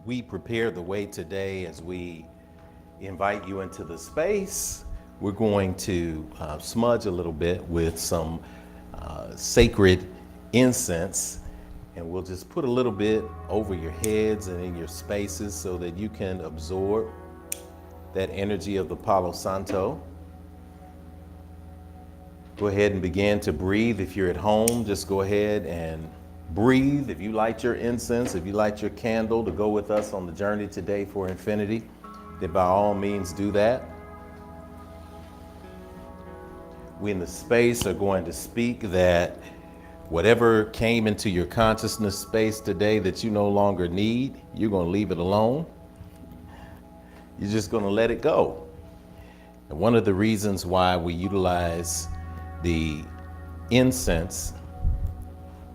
we prepare the way today as we invite you into the space, we're going to smudge a little bit with some sacred incense, and we'll just put a little bit over your heads and in your spaces so that you can absorb that energy of the Palo Santo. Go ahead and begin to breathe. If you're at home, just go ahead and breathe. If you light your incense, if you light your candle to go with us on the journey today for infinity, then by all means do that. We in the space are going to speak that whatever came into your consciousness space today that you no longer need, you're going to leave it alone. You're just going to let it go. And one of the reasons why we utilize the incense,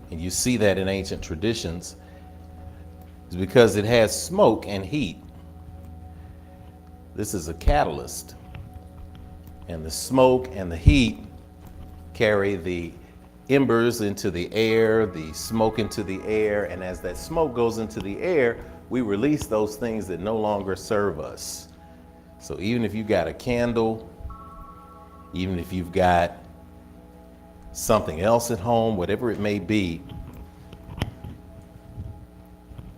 and you see that in ancient traditions, is because it has smoke and heat. This is a catalyst. And the smoke and the heat carry the embers into the air, the smoke into the air, and as that smoke goes into the air, we release those things that no longer serve us. So even if you've got a candle, even if you've got something else at home, whatever it may be,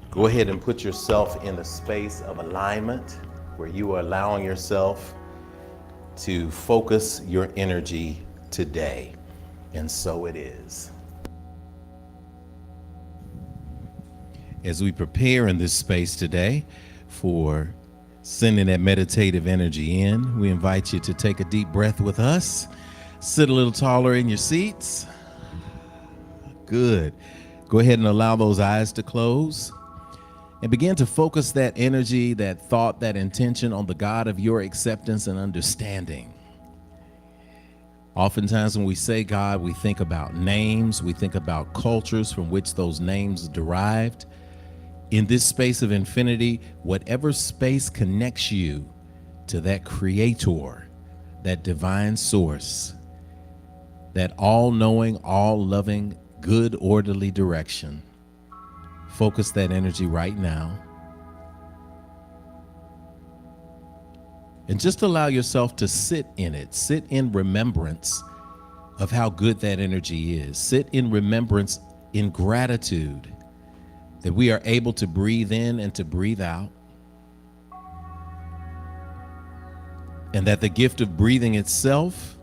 go ahead and put yourself in a space of alignment where you are allowing yourself to focus your energy today. And so it is. As we prepare in this space today for sending that meditative energy in, we invite you to take a deep breath with us. Sit a little taller in your seats. Good. Go ahead and allow those eyes to close and begin to focus that energy, that thought, that intention on the God of your acceptance and understanding. Oftentimes when we say God, we think about names, we think about cultures from which those names derived. In this space of infinity, whatever space connects you to that creator, that divine source, that all-knowing, all-loving, good, orderly direction, focus that energy right now. And just allow yourself to sit in it. Sit in remembrance of how good that energy is. Sit in remembrance, in gratitude that we are able to breathe in and to breathe out. And that the gift of breathing itself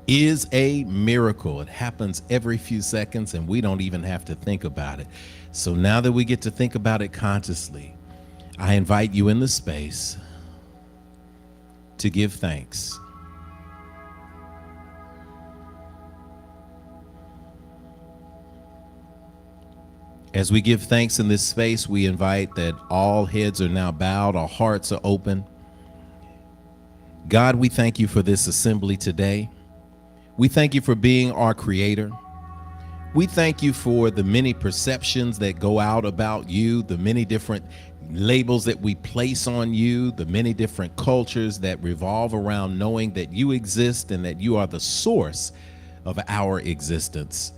is a miracle. It happens every few seconds and we don't even have to think about it. So now that we get to think about it consciously, I invite you in the space to give thanks. As we give thanks in this space, we invite that all heads are now bowed, all hearts are open. God, we thank you for this assembly today. We thank you for being our creator. We thank you for the many perceptions that go out about you, the many different labels that we place on you, the many different cultures that revolve around knowing that you exist and that you are the source of our existence.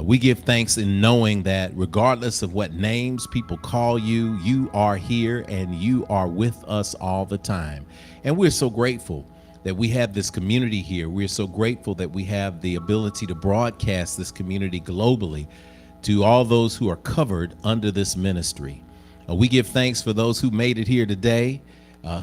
We give thanks in knowing that regardless of what names people call you, you are here and you are with us all the time. And we're so grateful that we have this community here. We're so grateful that we have the ability to broadcast this community globally to all those who are covered under this ministry. We give thanks for those who made it here today,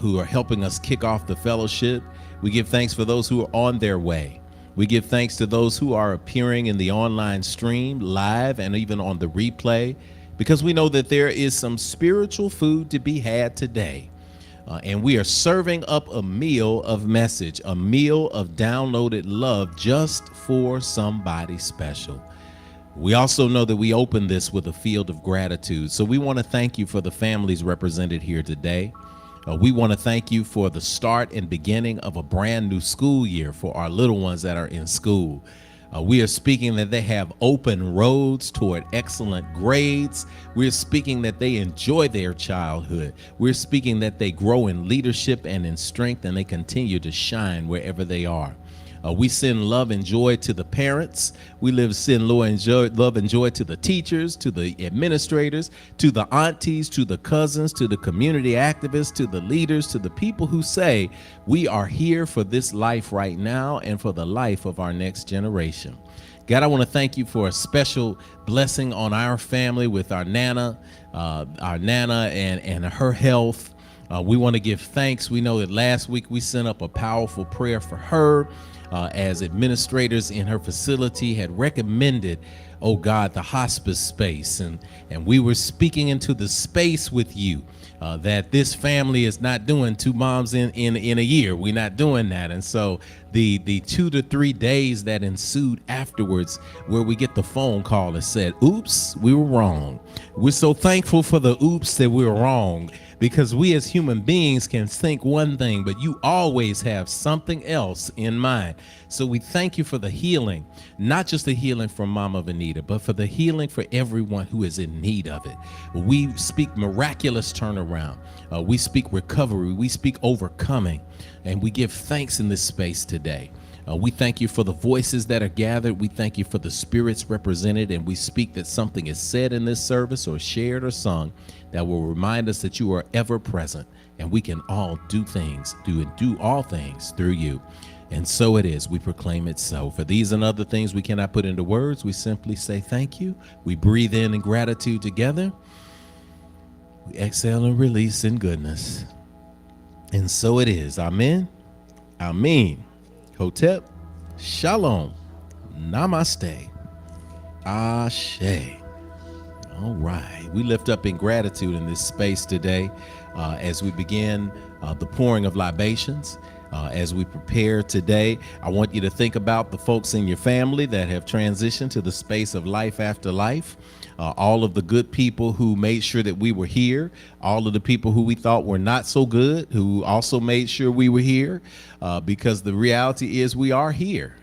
who are helping us kick off the fellowship. We give thanks for those who are on their way. We give thanks to those who are appearing in the online stream, live, and even on the replay, because we know that there is some spiritual food to be had today. And we are serving up a meal of message, a meal of downloaded love just for somebody special. We also know that we open this with a field of gratitude. So we want to thank you for the families represented here today. We want to thank you for the start and beginning of a brand new school year for our little ones that are in school. We are speaking that they have open roads toward excellent grades. We're speaking that they enjoy their childhood. We're speaking that they grow in leadership and in strength and they continue to shine wherever they are. We send love and joy to the parents. Send love and joy to the teachers, to the administrators, to the aunties, to the cousins, to the community activists, to the leaders, to the people who say we are here for this life right now and for the life of our next generation. God, I want to thank you for a special blessing on our family with our Nana and her health. We want to give thanks. We know that last week we sent up a powerful prayer for her as administrators in her facility had recommended, oh God, the hospice space. And we were speaking into the space with you that this family is not doing two moms in a year. We're not doing that. And so the 2 to 3 days that ensued afterwards, where we get the phone call that said, oops, we were wrong. We're so thankful for the oops that we were wrong, because we as human beings can think one thing, but you always have something else in mind. So we thank you for the healing, not just the healing for Mama Vanita, but for the healing for everyone who is in need of it. We speak miraculous turnaround. We speak recovery. We speak overcoming. And we give thanks in this space today. We thank you for the voices that are gathered. We thank you for the spirits represented. And we speak that something is said in this service or shared or sung that will remind us that you are ever present, and we can all do all things through you. And so it is. We proclaim it so. For these and other things we cannot put into words, we simply say thank you. We breathe in gratitude together. We exhale and release in goodness. And so it is. Amen. Amen. Hotep. Shalom. Namaste. Ashe. All right. We lift up in gratitude in this space today as we begin the pouring of libations. As we prepare today, I want you to think about the folks in your family that have transitioned to the space of life after life. All of the good people who made sure that we were here, all of the people who we thought were not so good, who also made sure we were here, because the reality is we are here.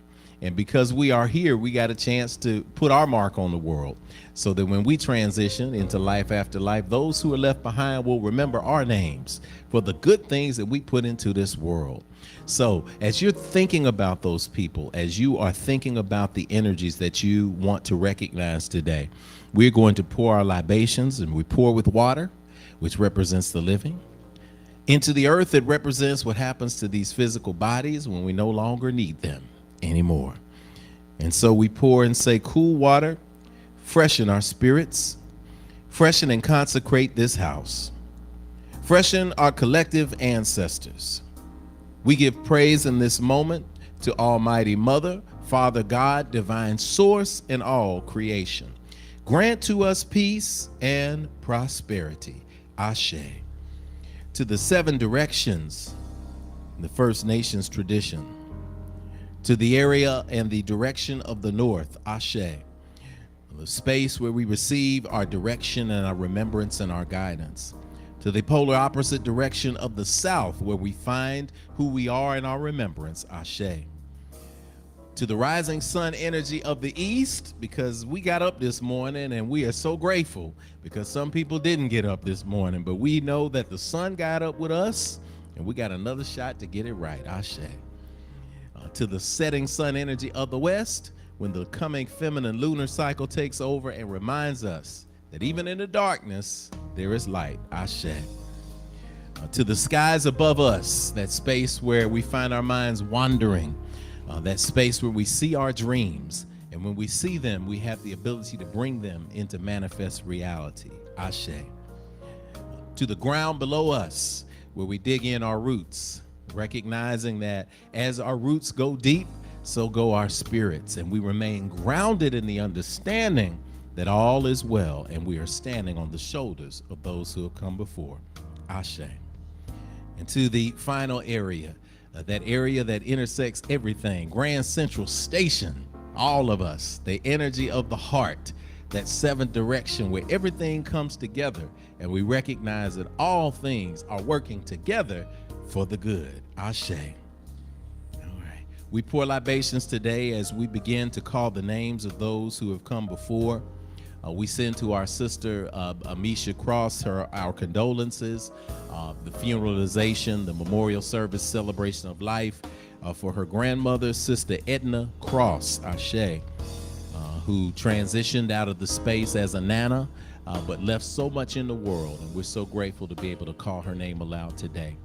And because we are here, we got a chance to put our mark on the world, so that when we transition into life after life, those who are left behind will remember our names for the good things that we put into this world. So as you're thinking about those people, as you are thinking about the energies that you want to recognize today, we're going to pour our libations, and we pour with water, which represents the living, into the earth that represents what happens to these physical bodies when we no longer need them anymore. And so we pour and say, cool water, freshen our spirits, freshen and consecrate this house, freshen our collective ancestors. We give praise in this moment to Almighty Mother, Father God, divine source, and all creation. Grant to us peace and prosperity. Ashe. To the 7 directions, the First Nations tradition, to the area and the direction of the north, Ashe. The space where we receive our direction and our remembrance and our guidance. To the polar opposite direction of the south, where we find who we are in our remembrance, Ashe. To the rising sun energy of the east, because we got up this morning and we are so grateful, because some people didn't get up this morning, but we know that the sun got up with us and we got another shot to get it right, Ashe. To the setting sun energy of the west, when the coming feminine lunar cycle takes over and reminds us that even in the darkness, there is light, Ashe. To the skies above us, that space where we find our minds wandering, that space where we see our dreams, and when we see them, we have the ability to bring them into manifest reality, Ashe. To the ground below us, where we dig in our roots, recognizing that as our roots go deep, so go our spirits, and we remain grounded in the understanding that all is well, and we are standing on the shoulders of those who have come before. Ashe. And to the final area, that area that intersects everything, Grand Central Station, all of us, the energy of the heart, that 7th direction where everything comes together, and we recognize that all things are working together for the good. Ashe. All right. We pour libations today as we begin to call the names of those who have come before. We send to our sister Amisha Cross our condolences, the funeralization, the memorial service, celebration of life for her grandmother, Sister Edna Cross, Ashe, who transitioned out of the space as a nana, but left so much in the world, and we're so grateful to be able to call her name aloud today.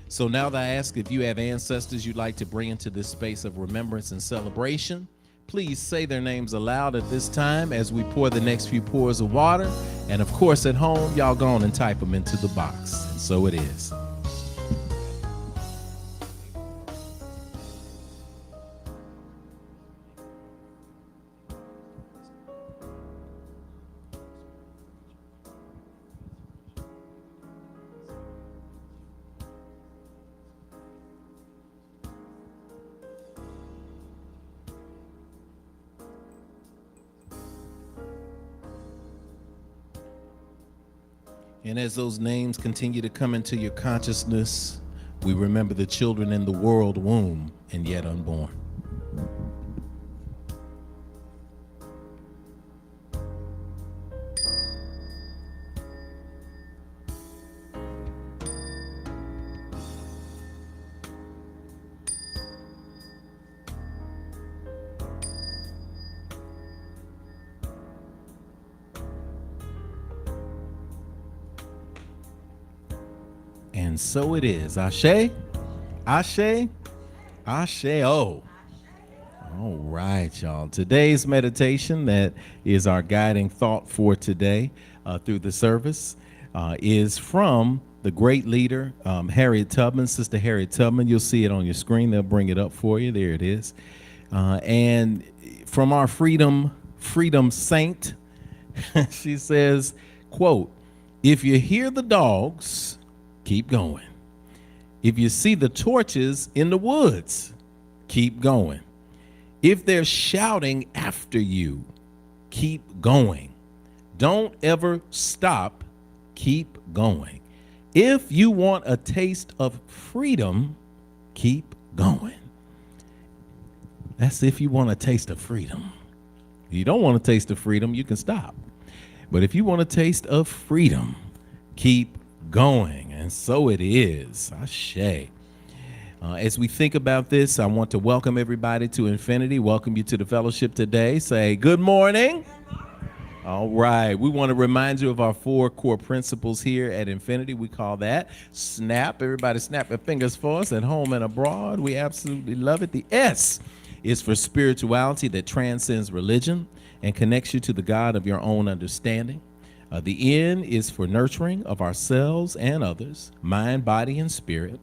So now that I ask if you have ancestors you'd like to bring into this space of remembrance and celebration, please say their names aloud at this time as we pour the next few pours of water. And of course, at home, y'all go on and type them into the box. And so it is. And as those names continue to come into your consciousness, we remember the children in the world womb and yet unborn. And so it is. Ashe, Ashe, Ashe. Oh, all right, y'all. Today's meditation, that is our guiding thought for today through the service, is from the great leader, Harriet Tubman, Sister Harriet Tubman. You'll see it on your screen. They'll bring it up for you. There it is. And from our freedom saint, she says, quote, "If you hear the dogs, keep going. If you see the torches in the woods, keep going. If they're shouting after you, keep going. Don't ever stop, keep going. If you want a taste of freedom, keep going." That's if you want a taste of freedom. If you don't want a taste of freedom, you can stop. But if you want a taste of freedom, keep going. And so it is. Ashe. As we think about this, I want to welcome everybody to Infinity. Welcome you to the fellowship today. Say good morning. All right. We want to remind you of our 4 core principles here at Infinity. We call that SNAP. Everybody snap your fingers for us at home and abroad. We absolutely love it. The S is for spirituality that transcends religion and connects you to the God of your own understanding. The N is for nurturing of ourselves and others, mind, body, and spirit.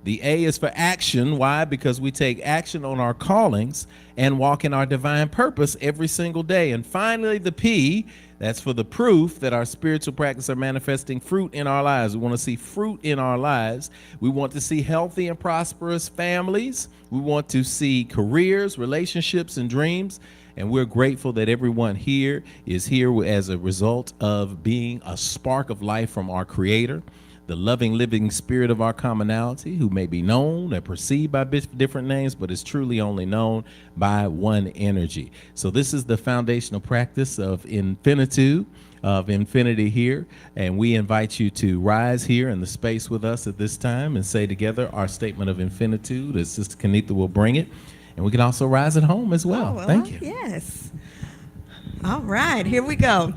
The A is for action. Why? Because we take action on our callings and walk in our divine purpose every single day. And finally, the P, that's for the proof that our spiritual practices are manifesting fruit in our lives. We want to see fruit in our lives. We want to see healthy and prosperous families. We want to see careers, relationships, and dreams. And we're grateful that everyone here is here as a result of being a spark of life from our Creator, the loving, living spirit of our commonality, who may be known and perceived by different names, but is truly only known by one energy. So this is the foundational practice of infinitude, of infinity here. And we invite you to rise here in the space with us at this time and say together our statement of infinitude, as Sister Kenitha will bring it. And we can also rise at home as well. Thank you. Yes. All right, here we go.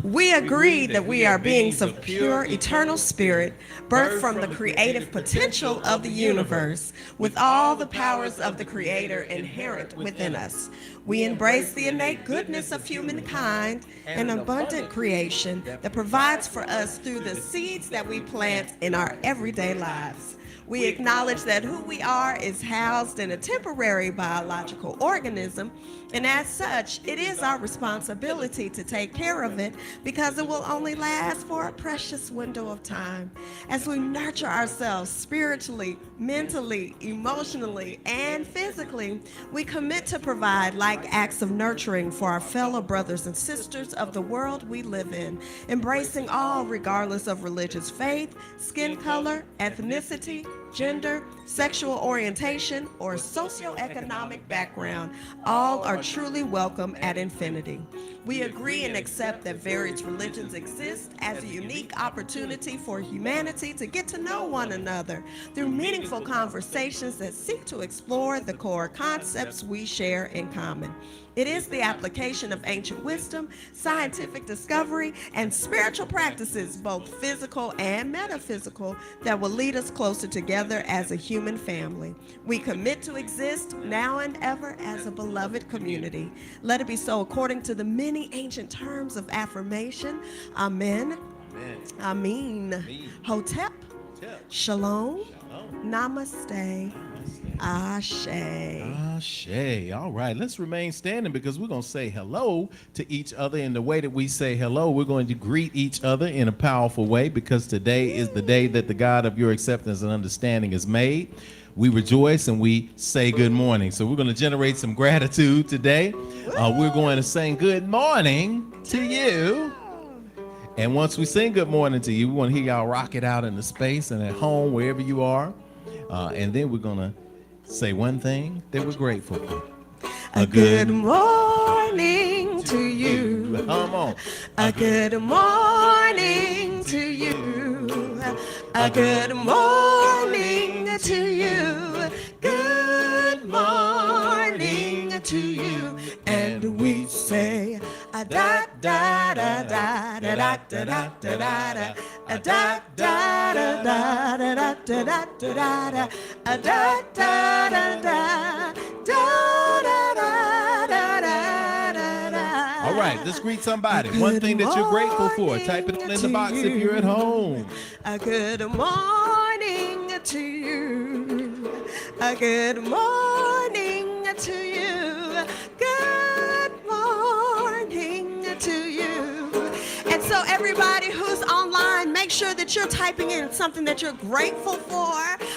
We agree that we are beings of pure, eternal spirit, birthed from the creative potential of the universe, with all the powers of the Creator inherent within us. We embrace the innate goodness of humankind, an abundant creation that provides for us through the seeds that we plant in our everyday lives. We acknowledge that who we are is housed in a temporary biological organism, and as such, it is our responsibility to take care of it because it will only last for a precious window of time. As we nurture ourselves spiritually, mentally, emotionally, and physically, we commit to provide like acts of nurturing for our fellow brothers and sisters of the world we live in, embracing all regardless of religious faith, skin color, ethnicity, gender, sexual orientation, or socioeconomic background, all are truly welcome at Infinity. We agree and accept that various religions exist as a unique opportunity for humanity to get to know one another through meaningful conversations that seek to explore the core concepts we share in common. It is the application of ancient wisdom, scientific discovery, and spiritual practices, both physical and metaphysical, that will lead us closer together as a human family. We commit to exist now and ever as a beloved community. Let it be so according to the many ancient terms of affirmation. Amen. Amen. Hotep. Shalom. Namaste. Ashe. Ashe. All right, let's remain standing because we're going to say hello to each other. In the way that we say hello, we're going to greet each other in a powerful way because today is the day that the God of your acceptance and understanding is made. We rejoice and we say good morning. So we're going to generate some gratitude today. We're going to sing good morning to you. And once we sing good morning to you, we want to hear y'all rock it out in the space and at home, wherever you are. And then we're going to say one thing that we're grateful for. A good morning to you. Come on. A good morning to you. A good morning to you. Good morning to you. And we say a da da da da da da da da da a da da da da da da da da da a da da da da da da da. All right, let's greet somebody. One thing that you're grateful for. Type it in the box if you're at home. A good morning to you. A good morning to you. Good morning to you. And so everybody who's online, make sure that you're typing in something that you're grateful for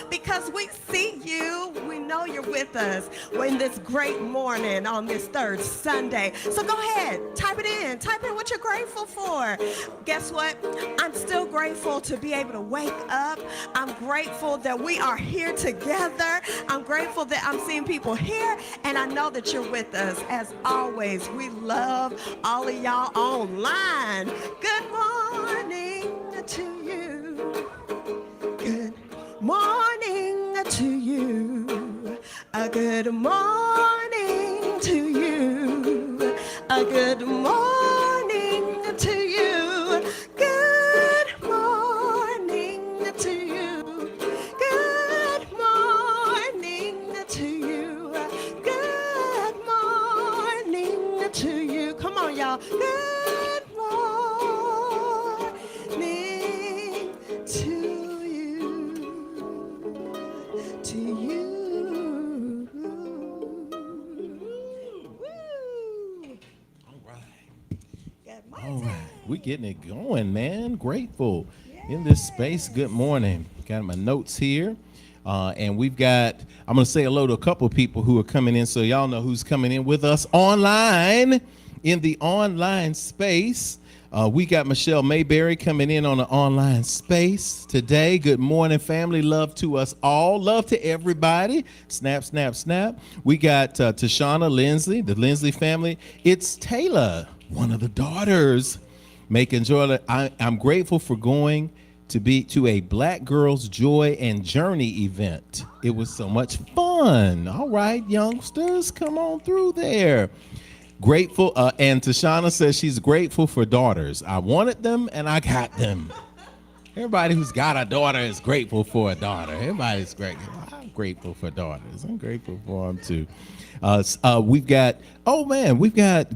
because we see you. We know you're with us in this great morning on this third Sunday. So go ahead, type it in. Type in what you're grateful for. Guess what? I'm still grateful to be able to wake up. I'm grateful that we are here together. I'm grateful that I'm seeing people here, and I know that you're with us. As always, we love all of y'all online. Good morning to you. Good morning to you. A good morning to you. A good morning to you. Good morning to you. Good morning to you. Good morning to you. Come on, y'all. Good morning to you. To you. All right, we're getting it going, man. Grateful in this space. Good morning. Got my notes here. And we've got, I'm going to say hello to a couple of people who are coming in so y'all know who's coming in with us online in the online space. We got Michelle Mayberry coming in on the online space today. Good morning, family. Love to us all. Love to everybody. Snap, snap, snap. We got Tashana Lindsay, the Lindsay family. It's Taylor, one of the daughters, making joy. I'm grateful for going to a Black Girls Joy and Journey event. It was so much fun. All right, youngsters, come on through there. Grateful, and Tashana says she's grateful for daughters. I wanted them and I got them. Everybody who's got a daughter is grateful for a daughter. Everybody's grateful. I'm grateful for daughters. I'm grateful for them too. We've got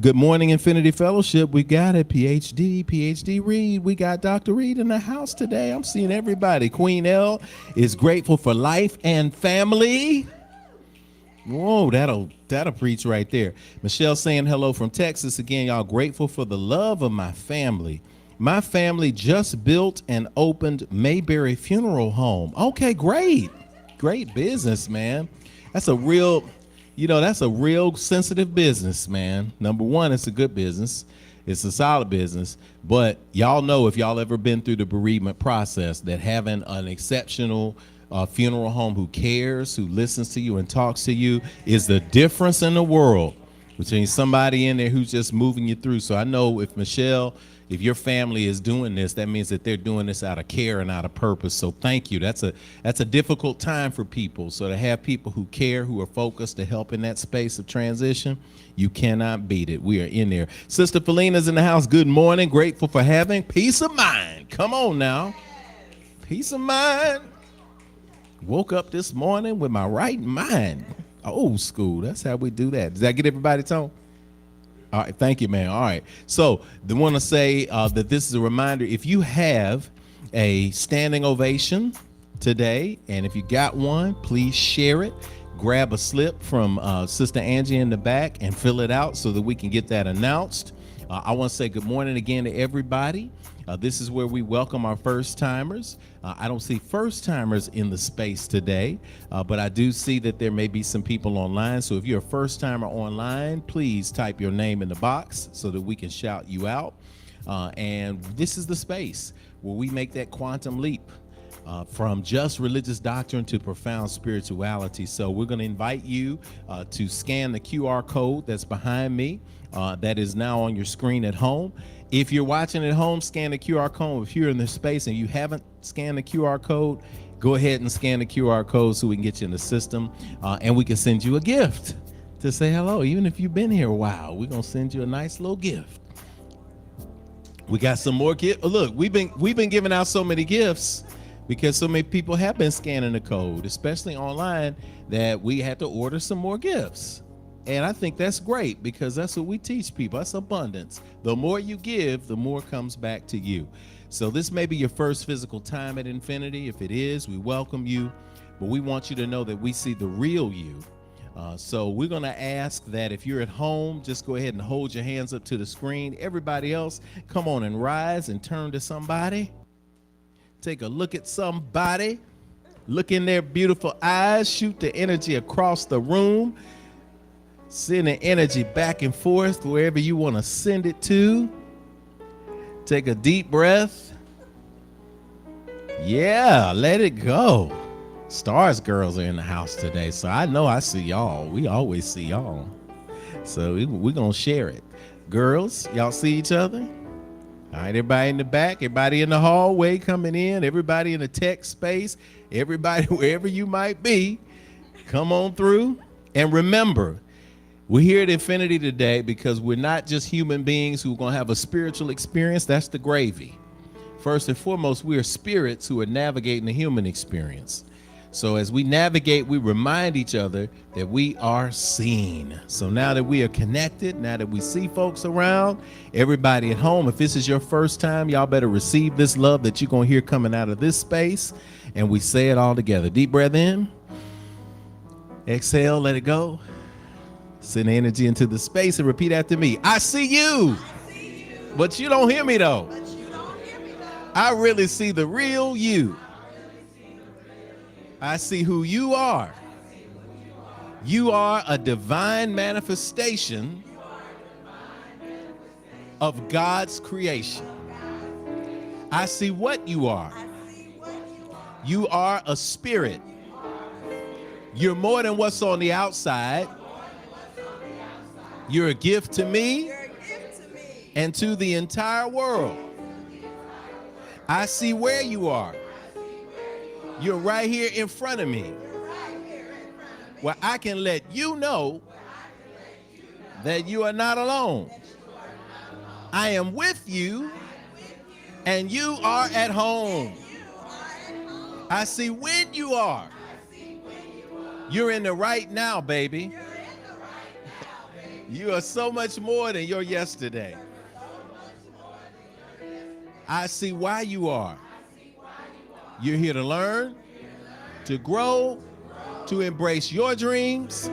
Good Morning Infinity Fellowship. We got a PhD Reed. We got Dr. Reed in the house today. I'm seeing everybody. Queen L is grateful for life and family. Whoa, that'll preach right there. Michelle saying hello from Texas again. Y'all, grateful for the love of my family. My family just built and opened Mayberry Funeral Home. Okay, great business, man. That's a real sensitive business, man. Number one, it's a good business. It's a solid business. But y'all know, if y'all ever been through the bereavement process, that having an exceptional funeral home who cares, who listens to you and talks to you, is the difference in the world between somebody in there who's just moving you through. So I know if Michelle, if your family is doing this, that means that they're doing this out of care and out of purpose. So thank you. That's a difficult time for people. So to have people who care, who are focused to help in that space of transition, you cannot beat it. We are in there. Sister Felina's in the house. Good morning. Grateful for having peace of mind. Come on now. Peace of mind. Woke up this morning with my right mind. Old school. That's how we do that. Does that get everybody, Tone? All right. Thank you, man. All right. So I want to say that this is a reminder. If you have a standing ovation today, and if you got one, please share it. Grab a slip from Sister Angie in the back and fill it out so that we can get that announced. I want to say good morning again to everybody. This is where we welcome our first timers. I don't see first timers in the space today, but I do see that there may be some people online. So if you're a first timer online, please type your name in the box so that we can shout you out. And this is the space where we make that quantum leap from just religious doctrine to profound spirituality. So we're going to invite you to scan the QR code that's behind me. That is now on your screen at home. If you're watching at home, scan the QR code. If you're in this space and you haven't scanned the QR code, go ahead and scan the QR code so we can get you in the system, and we can send you a gift to say hello. Even if you've been here a while, we're going to send you a nice little gift. We got some more gifts. Look, we've been giving out so many gifts because so many people have been scanning the code, especially online, that we had to order some more gifts. And I think that's great because that's what we teach people. That's abundance. The more you give, the more comes back to you. So this may be your first physical time at Infinity. If it is, we welcome you. But we want you to know that we see the real you. So we're going to ask that if you're at home, just go ahead and hold your hands up to the screen. Everybody else, come on and rise and turn to somebody. Take a look at somebody. Look in their beautiful eyes. Shoot the energy across the room. Send the energy back and forth wherever you want to send it to. Take a deep breath. Yeah, let it go. Stars girls are in the house today, so I know I see y'all. We always see y'all. So we're going to share it. Girls, y'all see each other? All right, everybody in the back, everybody in the hallway coming in, everybody in the tech space, everybody wherever you might be, come on through. And remember, we're here at Infinity today because we're not just human beings who are going to have a spiritual experience. That's the gravy. First and foremost, we are spirits who are navigating the human experience. So as we navigate, we remind each other that we are seen. So now that we are connected, now that we see folks around, everybody at home, if this is your first time, y'all better receive this love that you're going to hear coming out of this space. And we say it all together. Deep breath in. Exhale, let it go. Send energy into the space and repeat after me. I see you. I see you. But you don't hear me though. I really see the real you. I see who you are. You are a divine manifestation of God's creation. I see what you are. You are a spirit. You're more than what's on the outside. You're a gift to me and to the entire world. I see where you are. You're right here in front of me. Where I can let you know that you are not alone. I am with you and you are at home. I see when you are. You're in the right now, baby. You are so much more than your yesterday. I see why you are. You're here to learn, to grow, to embrace your dreams,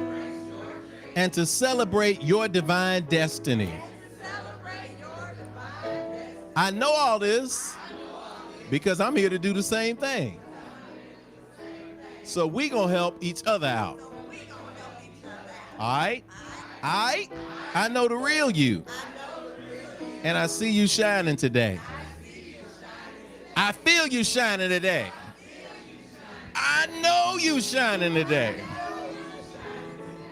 and to celebrate your divine destiny. I know all this because I'm here to do the same thing. So we're going to help each other out. All right? I know the real you. And I see you shining today. I feel you shining today. I know you shining today.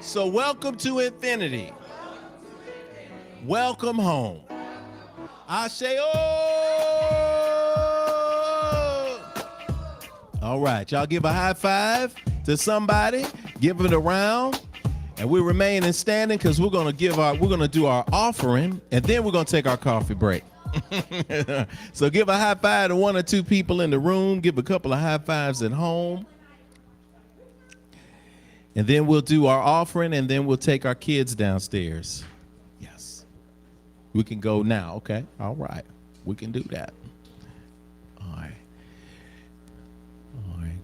So welcome to infinity. Welcome home. Ashe. All right, y'all give a high five to somebody. Give it a round. And we remain in standing because we're gonna do our offering, and then we're gonna take our coffee break. So give a high five to one or two people in the room. Give a couple of high fives at home. And then we'll do our offering, and then we'll take our kids downstairs. Yes. We can go now, okay? All right. We can do that. All right. All right,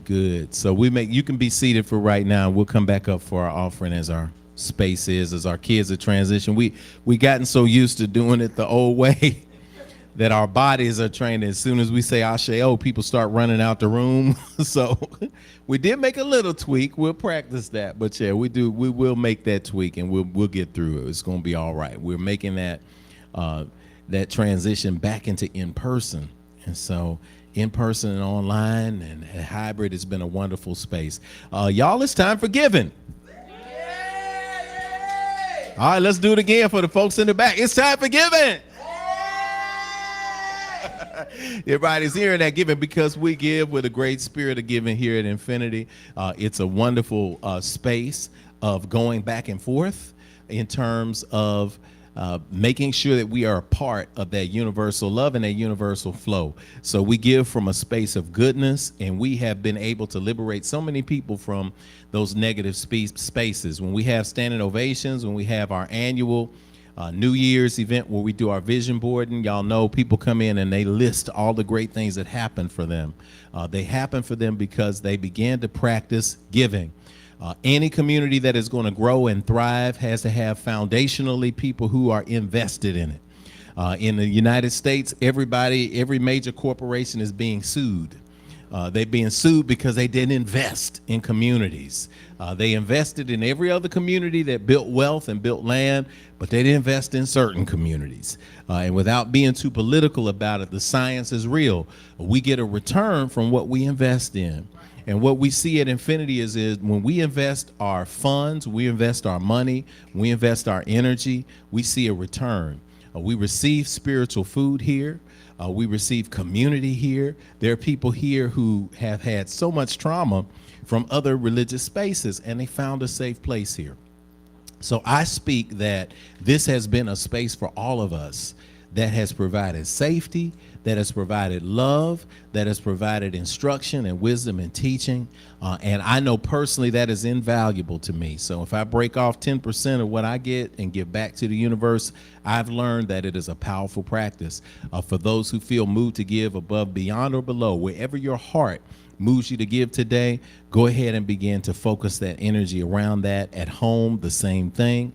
good. So you can be seated for right now. We'll come back up for our offering as our space is, as our kids are transition. We gotten so used to doing it the old way that our bodies are trained. As soon as we say Ashe, people start running out the room. So we did make a little tweak. We'll practice that. But yeah, we will make that tweak, and we'll get through it. It's going to be all right. We're making that transition back into in person. And so in person and online and hybrid has been a wonderful space. Y'all, it's time for giving. All right, let's do it again for the folks in the back. It's time for giving. Everybody's hearing that giving because we give with a great spirit of giving here at Infinity. It's a wonderful space of going back and forth in terms of making sure that we are a part of that universal love and that universal flow. So we give from a space of goodness, and we have been able to liberate so many people from those negative spaces. When we have Standing Ovations, when we have our annual New Year's event where we do our vision board, and y'all know people come in and they list all the great things that happened for them. They happen for them because they began to practice giving. Any community that is going to grow and thrive has to have foundationally people who are invested in it. In the United States, every major corporation is being sued. They're being sued because they didn't invest in communities. They invested in every other community that built wealth and built land, but they didn't invest in certain communities. And without being too political about it, the science is real. We get a return from what we invest in. And what we see at Infinity is when we invest our funds, we invest our money, we invest our energy, we see a return. We receive spiritual food here. We receive community here. There are people here who have had so much trauma from other religious spaces, and they found a safe place here. So I speak that this has been a space for all of us that has provided safety, that has provided love, that has provided instruction and wisdom and teaching. And I know personally that is invaluable to me. So if I break off 10% of what I get and give back to the universe, I've learned that it is a powerful practice. For those who feel moved to give above, beyond, or below, wherever your heart moves you to give today, go ahead and begin to focus that energy around that. At home, the same thing.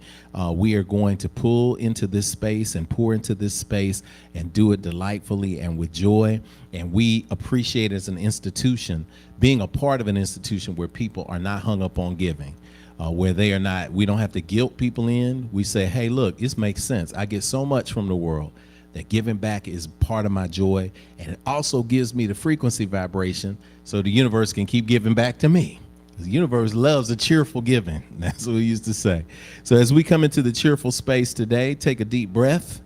We are going to pull into this space and pour into this space and do it delightfully and with joy. And we appreciate as an institution, being a part of an institution where people are not hung up on giving. Where they are not, we don't have to guilt people in. We say, hey, look, this makes sense. I get so much from the world that giving back is part of my joy, and it also gives me the frequency vibration so the universe can keep giving back to me. The universe loves a cheerful giving. That's what we used to say. So as we come into the cheerful space today, take a deep breath.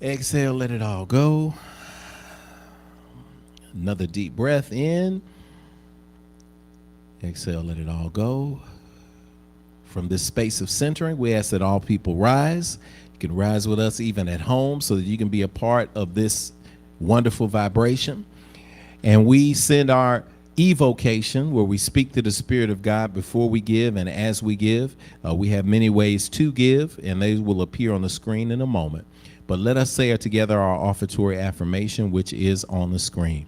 Exhale, let it all go. Another deep breath in. Exhale, let it all go. From this space of centering, we ask that all people rise. You can rise with us even at home so that you can be a part of this wonderful vibration. And we send our evocation where we speak to the Spirit of God before we give and as we give. We have many ways to give, and they will appear on the screen in a moment. But let us say together our offertory affirmation, which is on the screen.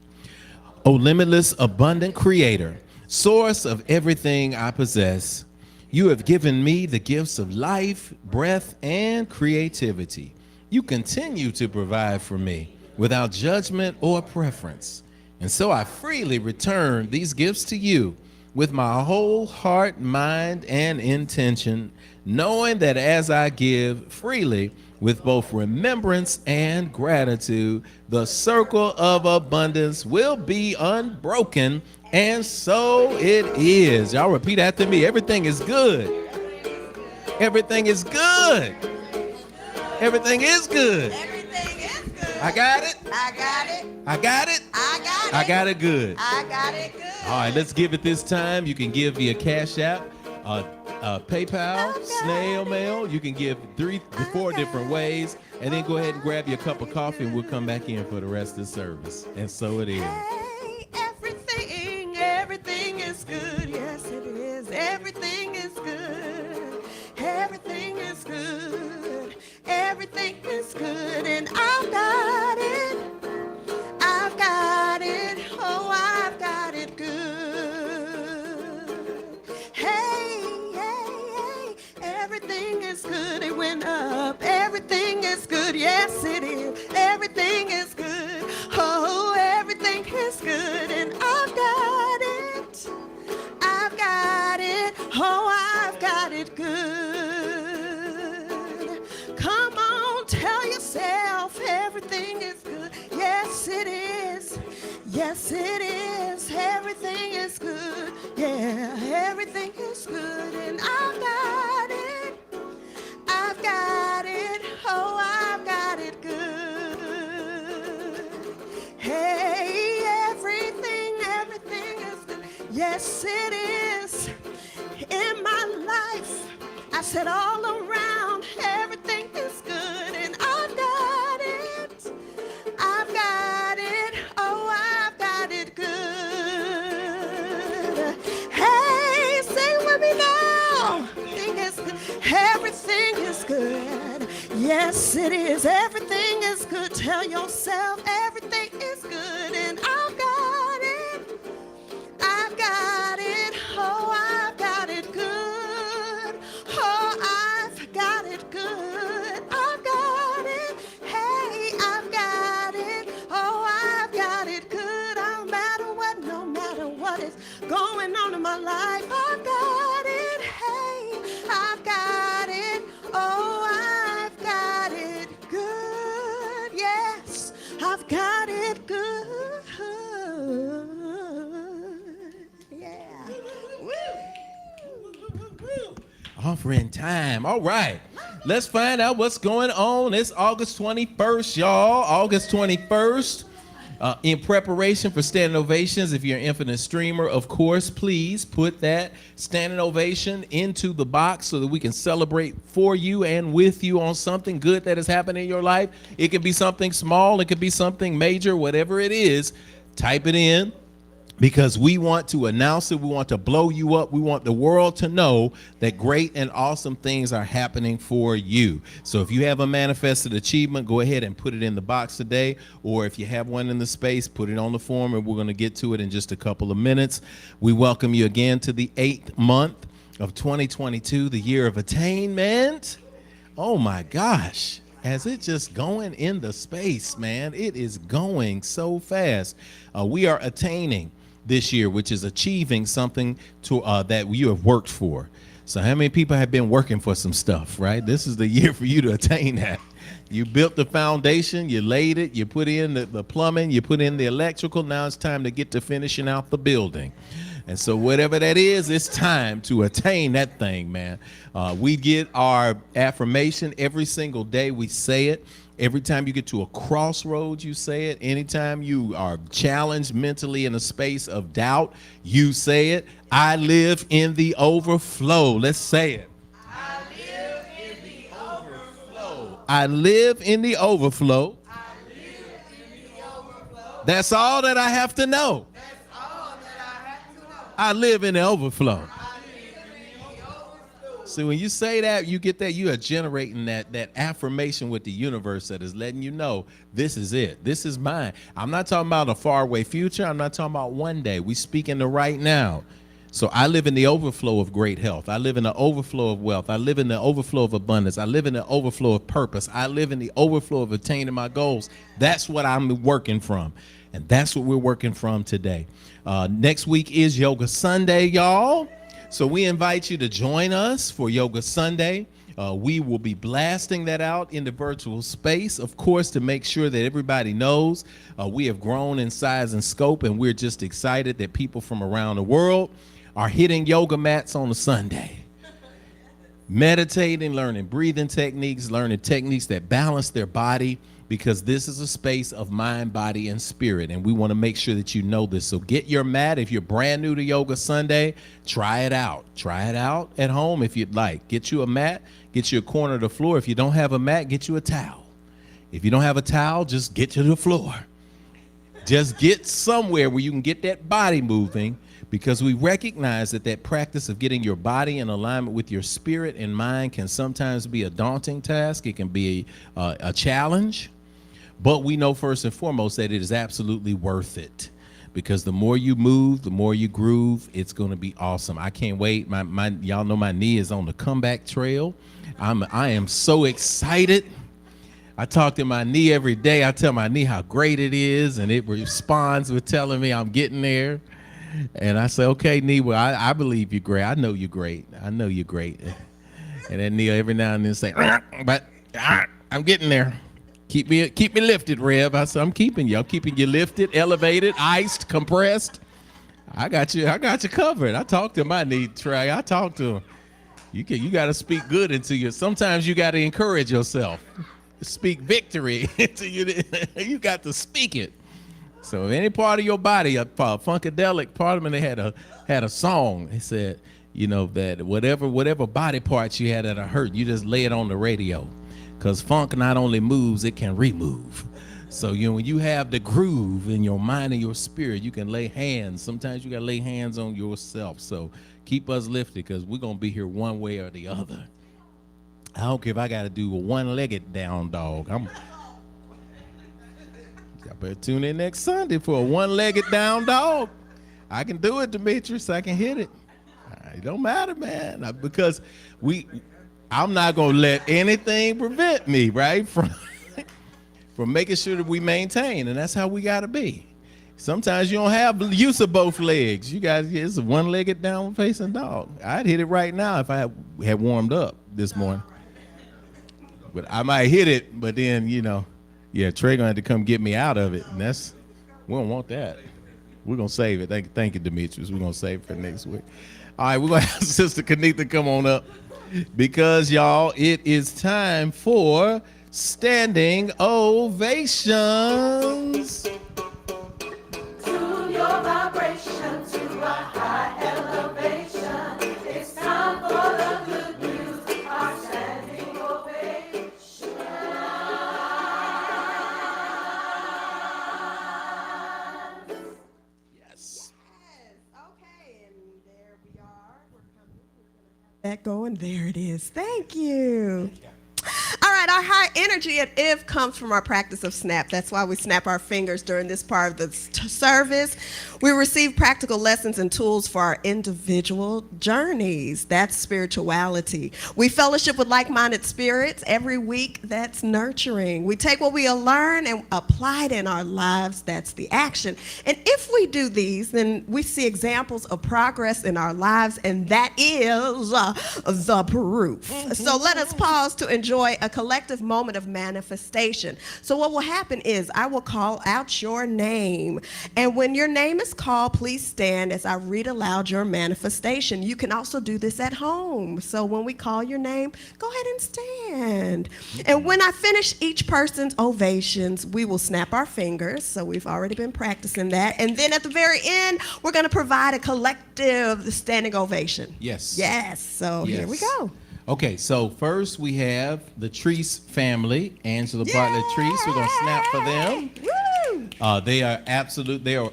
O limitless, abundant Creator, source of everything I possess, you have given me the gifts of life, breath, and creativity. You continue to provide for me without judgment or preference. And so I freely return these gifts to you with my whole heart, mind, and intention, knowing that as I give freely with both remembrance and gratitude, the circle of abundance will be unbroken, and so it is. Y'all repeat after me. Everything is good. Everything is good. Everything is good. Everything is good. I got it. I got it. I got it. I got it. I got it good. I got it good. All right, let's give it this time. You can give via Cash App, PayPal, snail mail. You can give 3 to 4 different ways. And then go ahead and grab your cup of coffee and we'll come back in for the rest of the service. And so it is. Hey, everything is good. Yes, it is. Everything is good. Everything is good. Everything is good. And I've got it. I've got it. Oh, I've got it good. Hey, everything is good. It went up. Everything is good. Yes, it is. Everything is good. Oh, everything is good. And I've got it. I've got it. Oh, I've got it good. Come on, tell yourself everything is good. Yes, it is. Yes, it is. Everything is good. Yeah, everything is good. And I've got it. I've got it. Oh, I've got it good. Hey, everything is good. Yes, it is. In my life, I said all around, everything is good. And I've got it. I've got it. Oh, I've got it good. Hey, sing with me now. Everything is good. Everything is good. Yes, it is. Everything is good. Tell yourself everything is good. And I've got it. I've got it. Oh, I've got it good. Oh, I've got it good. I've got it. Hey, I've got it. Oh, I've got it good. No matter what is going on in my life, I've got it. Hey, I've got it. Oh, I've got it good. Yes, I've got it good. Yeah. Offering time. All right. Let's find out what's going on. It's August 21st, y'all. August 21st. In preparation for Standing Ovations, if you're an infinite streamer, of course, please put that Standing Ovation into the box so that we can celebrate for you and with you on something good that has happened in your life. It could be something small. It could be something major. Whatever it is, type it in. Because we want to announce it, we want to blow you up, we want the world to know that great and awesome things are happening for you. So if you have a manifested achievement, go ahead and put it in the box today. Or if you have one in the space, put it on the form, and we're going to get to it in just a couple of minutes. We welcome you again to the 8th month of 2022, the year of attainment. Oh my gosh. As it's just going in the space, man, it is going so fast. We are attaining this year, which is achieving something to that you have worked for. So how many people have been working for some stuff, right? This is the year for you to attain that. You built the foundation, you laid it, you put in the plumbing, you put in the electrical. Now it's time to get to finishing out the building. And so whatever that is, it's time to attain that thing, man. We get our affirmation every single day. We say it. Every time you get to a crossroads, you say it. Anytime you are challenged mentally in a space of doubt, you say it. I live in the overflow. Let's say it. I live in the overflow. I live in the overflow. I live in the overflow. That's all that I have to know. That's all that I have to know. I live in the overflow. I live in the overflow. See, when you say that, you get that, you are generating that affirmation with the universe that is letting you know this is it. This is mine. I'm not talking about a faraway future. I'm not talking about one day. We speak in the right now. So I live in the overflow of great health. I live in the overflow of wealth. I live in the overflow of abundance. I live in the overflow of purpose. I live in the overflow of attaining my goals. That's what I'm working from. And that's what we're working from today. Next week is Yoga Sunday, y'all. So we invite you to join us for Yoga Sunday. We will be blasting that out in the virtual space, of course, to make sure that everybody knows we have grown in size and scope, and we're just excited that people from around the world are hitting yoga mats on a Sunday. Meditating, learning breathing techniques, learning techniques that balance their body, because this is a space of mind, body, and spirit, and we want to make sure that you know this. So get your mat. If you're brand new to Yoga Sunday, try it out. Try it out at home if you'd like. Get you a mat, get you a corner of the floor. If you don't have a mat, get you a towel. If you don't have a towel, just get to the floor. Just get somewhere where you can get that body moving, because we recognize that practice of getting your body in alignment with your spirit and mind can sometimes be a daunting task. It can be a challenge, but we know first and foremost that it is absolutely worth it, because the more you move, the more you groove, it's going to be awesome. I can't wait. Y'all know my knee is on the comeback trail. I am so excited. I talk to my knee every day. I tell my knee how great it is, and it responds with telling me I'm getting there. And I say, okay, knee, well, I believe you're great. I know you're great. I know you're great. And then knee every now and then say, but I'm getting there. Keep me lifted, Rev. I said, I'm keeping you. I'm keeping you lifted, elevated, iced, compressed. I got you covered. I talked to my knee, Trey. I talked to him. You got to speak good into you. Sometimes you got to encourage yourself. Speak victory into you. You got to speak it. So any part of your body, a funkadelic part of me, they had a song. They said, you know, that whatever body parts you had that are hurt, you just lay it on the radio, because funk not only moves, it can remove. So when you have the groove in your mind and your spirit, you can lay hands. Sometimes you got to lay hands on yourself. So keep us lifted, because we're going to be here one way or the other. I don't care if I got to do a one-legged down dog. I better tune in next Sunday for a one-legged down dog. I can do it, Demetrius. I can hit it. It don't matter, man, because I'm not going to let anything prevent me, right, from making sure that we maintain, and that's how we got to be. Sometimes you don't have use of both legs. You guys, it's a one-legged down-facing dog. I'd hit it right now if I had warmed up this morning. But I might hit it, but then, yeah, Trey gonna have to come get me out of it, and we don't want that. We're gonna save it. Thank you, Demetrius. We're gonna save it for next week. All right, we're gonna have Sister Kanitha come on up, because y'all, it is time for Standing Ovations. Tune your vibration to a high elevation. It's time for the good news, our standing ovation. Yes. Okay, and there we are. We're gonna have that going. There it is. Thank you. All right, our high energy at IF comes from our practice of snap. That's why we snap our fingers during this part of the service. We receive practical lessons and tools for our individual journeys. That's spirituality. We fellowship with like-minded spirits every week. That's nurturing. We take what we learn and apply it in our lives. That's the action. And if we do these, then we see examples of progress in our lives, and that is the proof. So let us pause to enjoy a collective moment of manifestation. So what will happen is I will call out your name, and when your name is called, please stand as I read aloud your manifestation. You can also do this at home. So when we call your name, go ahead and stand. And when I finish each person's ovations, we will snap our fingers. So we've already been practicing that. And then at the very end, we're going to provide a collective standing ovation. Yes. Yes. So Yes. Here we go. Okay, so first we have the Treese family, Angela Bartlett Treese. We're gonna snap for them. Woo! They are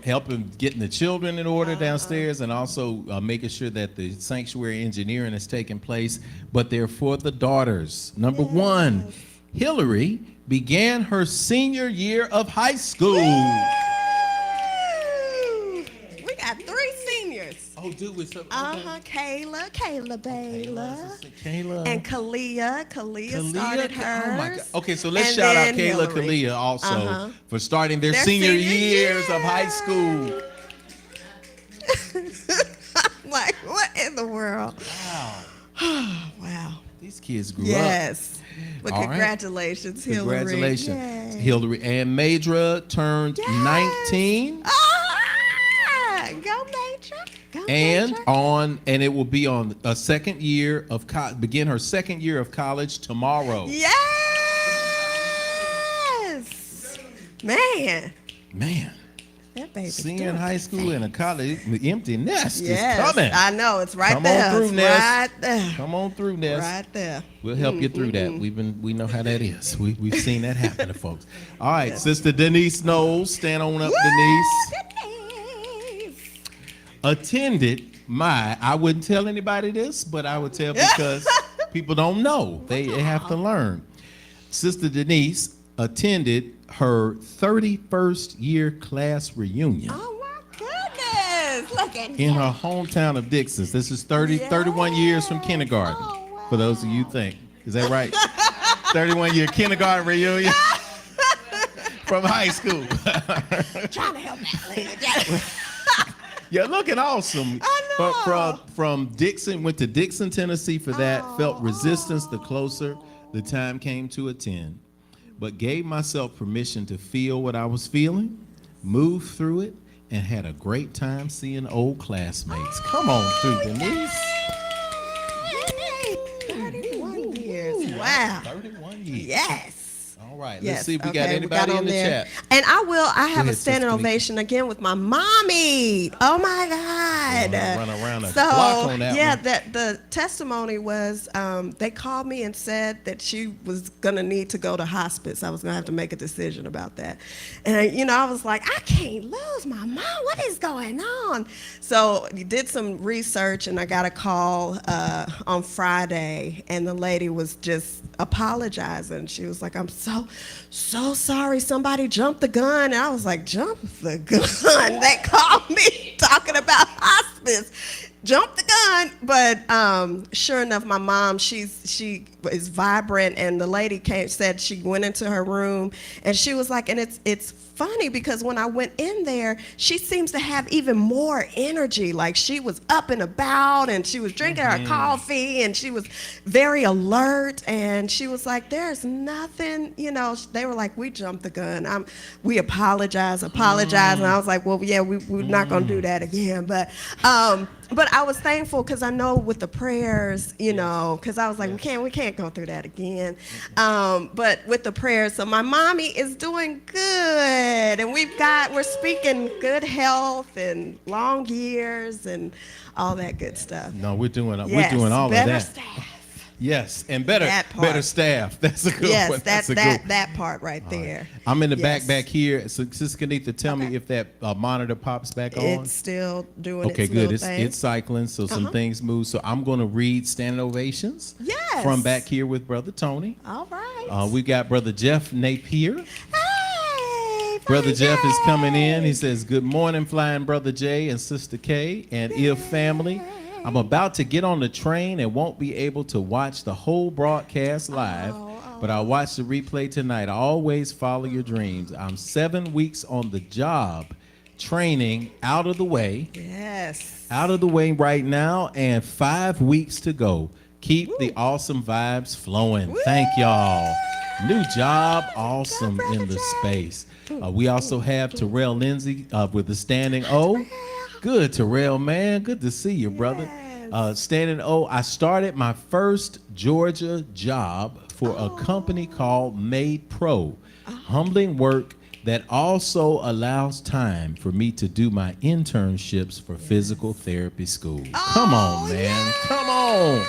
helping getting the children in order downstairs, and also making sure that the sanctuary engineering is taking place. But they're for the daughters. Number one, Hillary began her senior year of high school. Woo! We got 3 seniors. Oh, dude, we so Kayla Baylor. Kayla. And Kalia started hers. Oh my God. Okay, so let's And shout out then Kayla, Hillary. Kalia also for starting their Their senior senior years of high year. school. Like, what in the world? Wow. Wow. These kids grew up. Yes. But All right. congratulations, Hillary. Congratulations. Yay. Hillary and Madra turned Yes. 19. Ah, go Major. Go And Major. and it will be on a second year of begin her second year of college tomorrow. Yes. Man. That baby's Senior in doing high school and a college, the empty nest Yes, is coming. I know. It's right Come there. on through, It's Ness. right there. Come on through, Ness. Right there. We'll help you through that. We know how that is. We've seen that happen to folks. All right, Sister Denise Knowles, stand on up, Denise. Denise. Attended I wouldn't tell anybody this, but I would tell because people don't know. They have to learn. Sister Denise attended her 31st year class reunion Oh my goodness. Look at in that. her hometown of Dixon. This is 31 years from kindergarten. Oh, wow. For those of you think. Is that right? 31-year kindergarten reunion from high school. Trying to help that lady. You're looking awesome. I know. But from Dixon, went to Dixon, Tennessee for that. Felt resistance the closer the time came to attend. But gave myself permission to feel what I was feeling, moved through it, and had a great time seeing old classmates. Come on through, Denise. 31 years. Wow. 31 years. Yes. All right, Yes. let's see if we Okay, got anybody on in the there. chat. And I have ahead, a standing Sister Kanisha. ovation again with my mommy. Oh my God. Run around a block on that yeah, one. the testimony was they called me and said that she was gonna need to go to hospice. I was gonna have to make a decision about that. And I was like, I can't lose my mom. What is going on? So we did some research and I got a call on Friday and the lady was just apologizing. She was like, I'm so sorry, somebody jumped the gun. And I was like, jump the gun? They called me talking about hospice. Jump the gun. But sure enough, my mom, she is vibrant, and the lady said she went into her room and she was like, and it's funny because when I went in there, she seems to have even more energy. Like she was up and about and she was drinking her coffee and she was very alert, and she was like, there's nothing, they were like, we jumped the gun. We apologize. And I was like, well, yeah, we're not going to do that again. But I was thankful because I know with the prayers, because I was like, we can't go through that again. But with the prayers, so my mommy is doing good, and we're speaking good health and long years and all that good stuff. No, we're doing all Yes, of better that. staff. Yes, and better staff. That's a good Yes, one. That's a good one. that part right there. I'm in the Yes. back here. So, Sister Kanitha, tell me if that monitor pops back on. It's still doing Okay, its good. little thing. It's cycling, so some things move. So I'm going to read standing ovations Yes. from back here with Brother Tony. All right. We got Brother Jeff Napier. Hey, Brother Jeff is Jay. coming in. He says, good morning, Flying Brother Jay and Sister Kay and IF family. I'm about to get on the train and won't be able to watch the whole broadcast live, but I'll watch the replay tonight. I always follow your dreams. I'm 7 weeks on the job, training out of the way right now, and 5 weeks to go. Keep the awesome vibes flowing. Thank y'all. New job, awesome in the space. We also have Terrell Lindsay with the Standing O. Good, Terrell, man. Good to see you, brother. Standing O, I started my first Georgia job for a company called Made Pro. Humbling work that also allows time for me to do my internships for physical therapy school. Come on, man. Come on.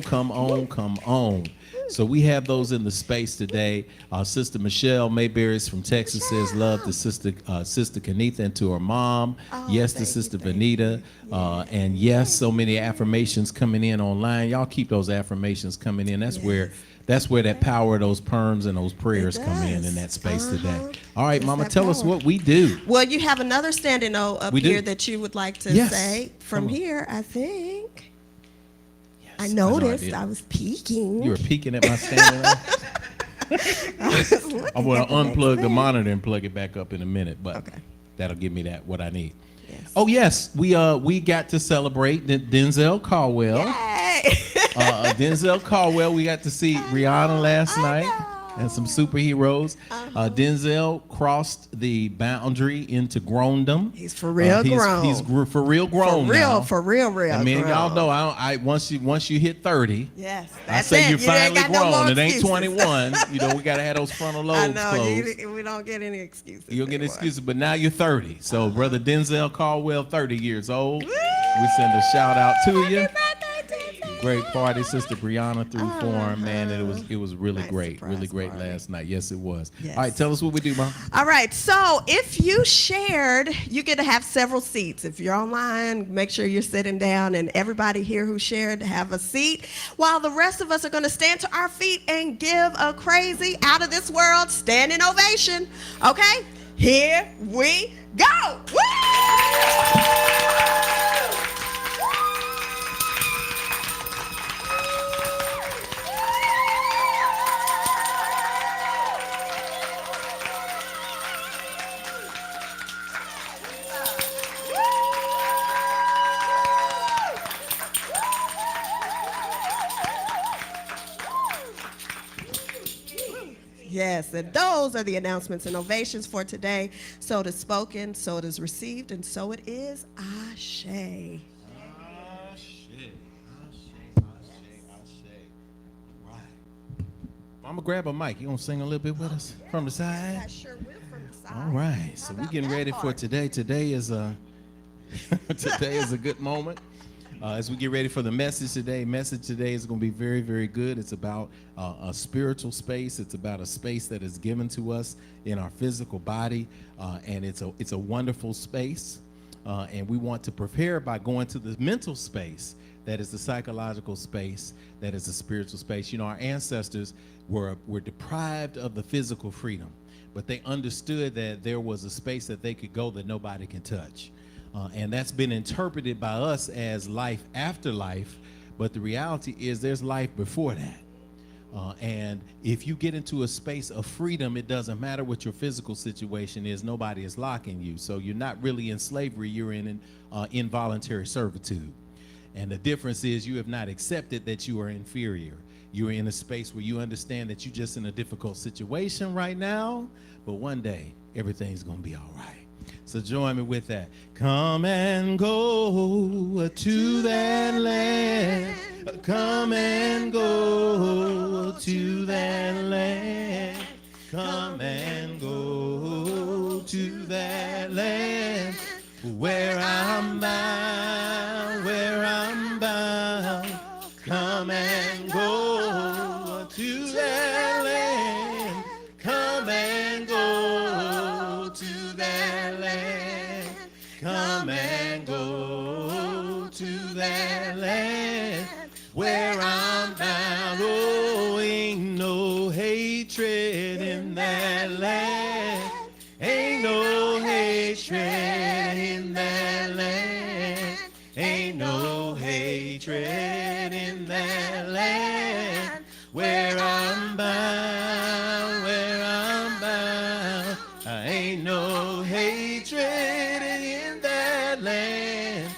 Come on. So we have those in the space today. Sister Michelle Mayberry from Texas says love to Sister Kanitha and to her mom. Yes to Sister Vanita. And yes, so many affirmations coming in online. Y'all keep those affirmations coming in. That's where that's where that power of those perms and those prayers come in that space today. All right, It's Mama, that tell us power. what we do. Well, you have another standing O up We do. here that you would like to Yes. say from Come on. here, I think. Yes, I know noticed. did. I was peeking. You were peeking at my standing on. I'm going to unplug the monitor and plug it back up in a minute, but Okay. that'll give me what I need. Yes. Oh yes, we got to celebrate Denzel Caldwell. Yay! Denzel Caldwell. We got to see Rihanna last night and some superheroes. Denzel crossed the boundary into growndom. He's for real grown. He's for real grown now. For real. I mean, grown. y'all know I once you hit 30. Yes, I that's say it. you're You ain't finally got no grown. more It ain't excuses. 21. You know, we got to have those frontal I lobes know. closed. We don't get any excuses. You don't get anymore. excuses, but now you're 30. So, brother Denzel Caldwell, 30 years old. We send a shout out to you. Happy birthday, Denzel. Great party, Sister Brianna threw for him, man. And it was really Nice great, surprise really great party. last night. Yes, it was. Yes. All right, tell us what we do, Mom. All right, so if you shared, you get to have several seats. If you're online, make sure you're sitting down, and everybody here who shared have a seat, while the rest of us are going to stand to our feet and give a crazy, out of this world standing ovation. Okay, here we go. Woo! Yes, and those are the announcements and ovations for today. So it is spoken, so it is received, and so it is Ashe. Mama, grab a mic. You gonna sing a little bit with us from the side? I sure will from the side. All right. So we're getting ready for today. Today is a today is a good moment. As we get ready for the message today is going to be very, very good. It's about a spiritual space. It's about a space that is given to us in our physical body, and it's a wonderful space. And we want to prepare by going to the mental space, that is the psychological space, that is the spiritual space. You know, our ancestors were deprived of the physical freedom, but they understood that there was a space that they could go that nobody can touch. And that's been interpreted by us as life after life, but the reality is there's life before that. And if you get into a space of freedom, it doesn't matter what your physical situation is, nobody is locking you. So you're not really in slavery, you're in involuntary servitude. And the difference is you have not accepted that you are inferior. You're in a space where you understand that you're just in a difficult situation right now, but one day everything's gonna be all right. So join me with that. Come and go to that land. Come and go to that land. Come and go to that land. Where I'm bound, where I'm bound. Come and go to that land. Come and go to that land. Come and go to that land where I'm bound. Oh, ain't no hatred in that land. Ain't no hatred in that land. Ain't no hatred in that land where I'm bound, where I'm bound. Ain't no hatred in that land.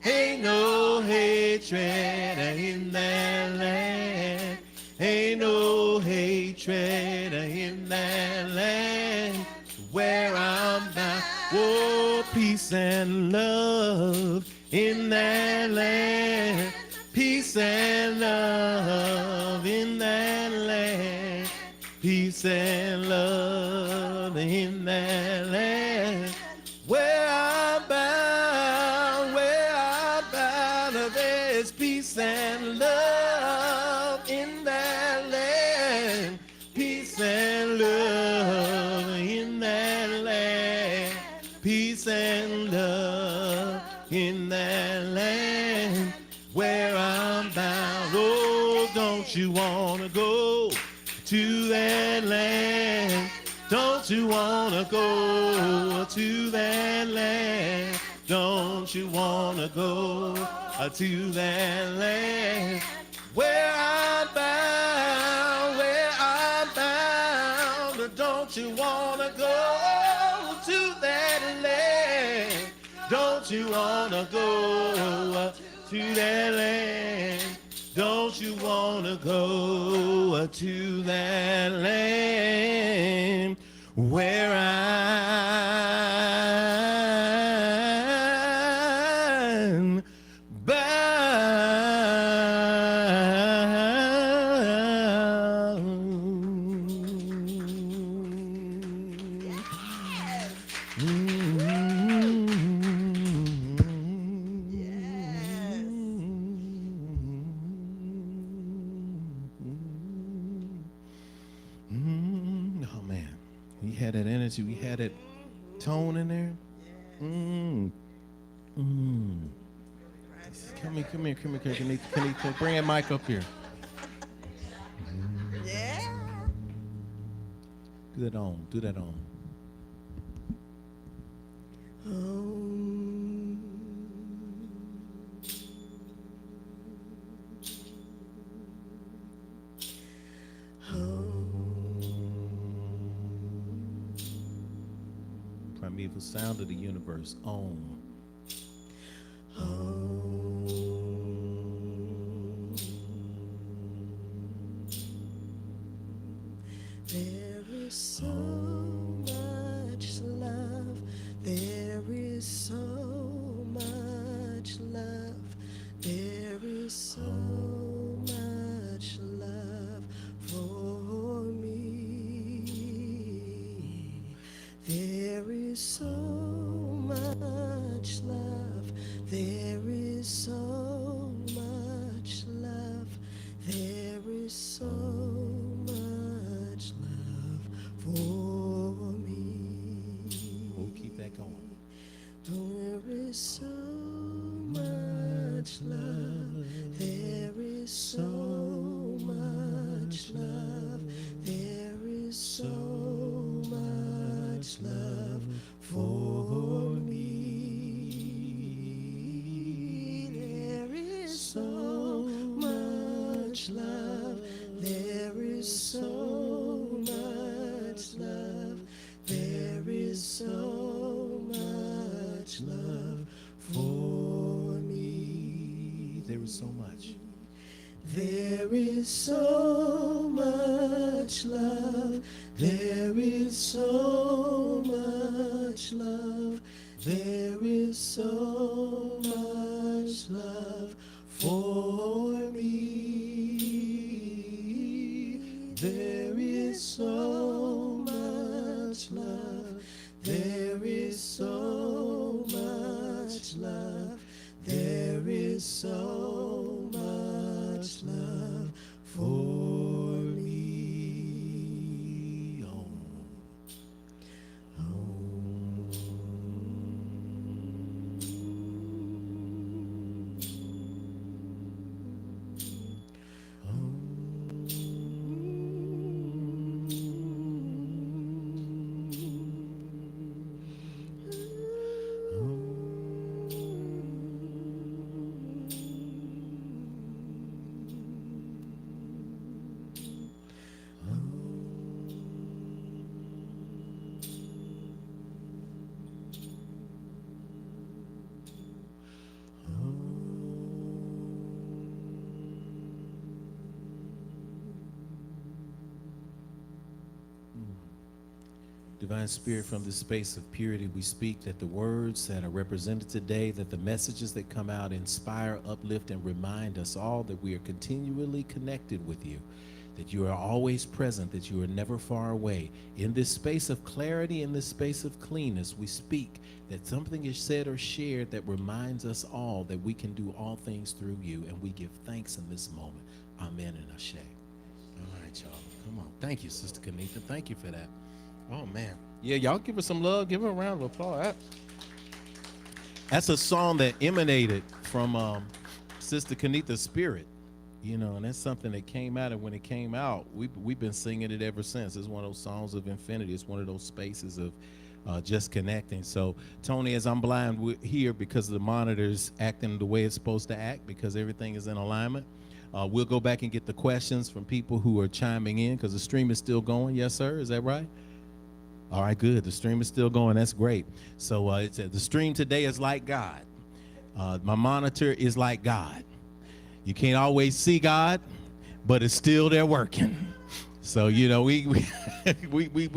Ain't no hatred in that land. Ain't no hatred in that land where I'm bound. Oh, peace and love in that land. Peace and love in that land. Peace and love in that land. Where I'm bound, there's peace and love in that land. Peace and love in that land. Peace and love in that land where I'm bound. Oh, don't you wanna go to that land? Don't you wanna go to that land? Don't you wanna go to that land? Where I'm bound, where I'm bound. Don't you wanna go to that land? Don't you wanna go to that land? Don't you wanna go to that land where I'm Oh man, we had that energy, we had that tone in there. Come here, Kanika. Bring that mic up here. Yeah. Do that on. Primeval sound of the universe. Om. There is so much love. There is so much love. There is so much love for me. There is so much love. There is so much love. There is so much love for me. Oh, keep that going. There is so much love. There is so much love. There is so much love for me. There is so much love. There is so much love. There is so much love for me. There is so much. There is so much love. There is so much love. There is so much love for me. There is so much love. There is so much love. There is so much love for me. Oh. Divine Spirit, from this space of purity, we speak that the words that are represented today, that the messages that come out inspire, uplift, and remind us all that we are continually connected with you, that you are always present, that you are never far away. In this space of clarity, in this space of cleanness, we speak that something is said or shared that reminds us all that we can do all things through you, and we give thanks in this moment. Amen and Ashe. All right, y'all. Come on. Thank you, Sister Kanita. Thank you for that. Oh, man. Yeah, y'all give her some love. Give her a round of applause. That's a song that emanated from Sister Kanita's spirit. You know, and that's something that came out, and when it came out, we've been singing it ever since. It's one of those songs of infinity. It's one of those spaces of just connecting. So, Tony, as I'm blind here because the monitor's acting the way it's supposed to act, because everything is in alignment, we'll go back and get the questions from people who are chiming in, because the stream is still going. Yes, sir. Is that right? All right, good. The stream is still going. That's great. So the stream today is like God. My monitor is like God. You can't always see God, but it's still there working. So, you know, we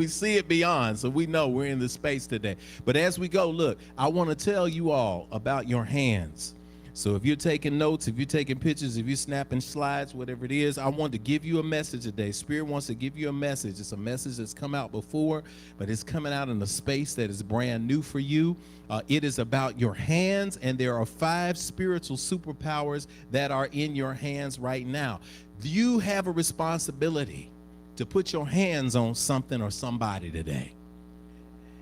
see it beyond, so we know we're in the space today. But as we go, look, I want to tell you all about your hands. So if you're taking notes, if you're taking pictures, if you're snapping slides, whatever it is, I want to give you a message today. Spirit wants to give you a message. It's a message that's come out before, but it's coming out in a space that is brand new for you. It is about your hands, and there are 5 spiritual superpowers that are in your hands right now. You have a responsibility to put your hands on something or somebody today.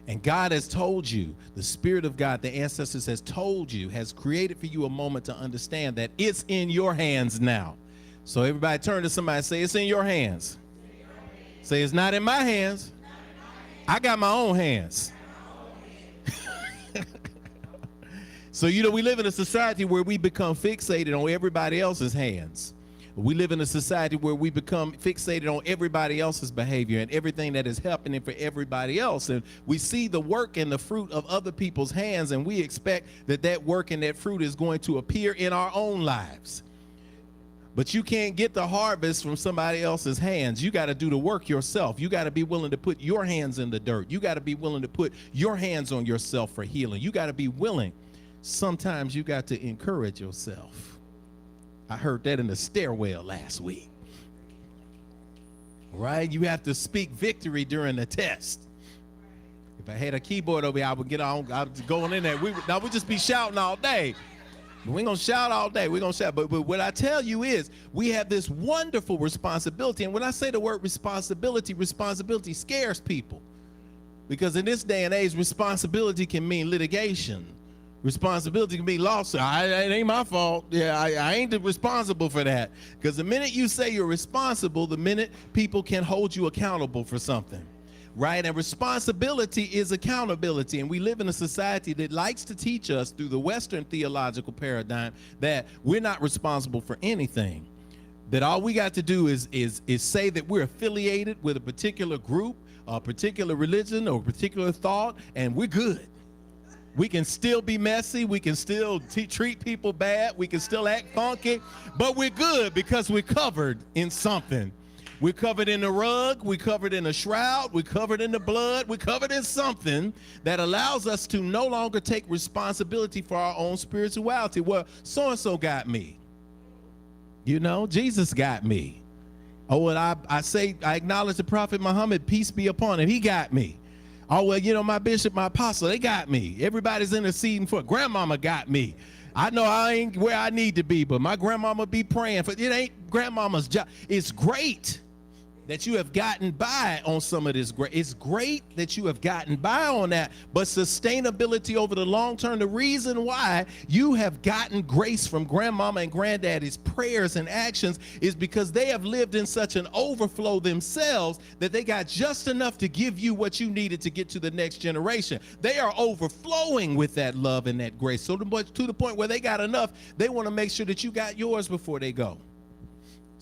And God has told you, the Spirit of God, the ancestors has told you, has created for you a moment to understand that it's in your hands now. So everybody turn to somebody and say, it's in your hands. Say, it's not in my hands. I got my own hands. So, you know, we live in a society where we become fixated on everybody else's hands. We live in a society where we become fixated on everybody else's behavior and everything that is happening for everybody else. And we see the work and the fruit of other people's hands, and we expect that that work and that fruit is going to appear in our own lives. But you can't get the harvest from somebody else's hands. You got to do the work yourself. You got to be willing to put your hands in the dirt. You got to be willing to put your hands on yourself for healing. You got to be willing. Sometimes you got to encourage yourself. I heard that in the stairwell last week. Right? You have to speak victory during the test. If I had a keyboard over here, I would get on, I was going in there. We'd just be shouting all day. We ain't gonna shout all day. We're gonna shout. But what I tell you is, we have this wonderful responsibility. And when I say the word responsibility, responsibility scares people. Because in this day and age, responsibility can mean litigation. Responsibility can be lawsuit. It ain't my fault. Yeah, I ain't responsible for that. Because the minute you say you're responsible, the minute people can hold you accountable for something, right? And responsibility is accountability. And we live in a society that likes to teach us through the Western theological paradigm that we're not responsible for anything. That all we got to do is say that we're affiliated with a particular group, a particular religion, or a particular thought, and we're good. We can still be messy. We can still treat people bad. We can still act funky, but we're good because we're covered in something. We're covered in the rug. We're covered in a shroud. We're covered in the blood. We're covered in something that allows us to no longer take responsibility for our own spirituality. Well, so-and-so got me. You know, Jesus got me. Oh, and I acknowledge the Prophet Muhammad, peace be upon him. He got me. Oh, well, you know, my bishop, my apostle, they got me. Everybody's interceding for. Grandmama got me. I know I ain't where I need to be, but my grandmama be praying for. It ain't grandmama's job. It's great that you have gotten by on some of this. It's great that you have gotten by on that, but sustainability over the long term, the reason why you have gotten grace from grandmama and granddaddy's prayers and actions is because they have lived in such an overflow themselves that they got just enough to give you what you needed to get to the next generation. They are overflowing with that love and that grace, so to the point where they got enough, they want to make sure that you got yours before they go.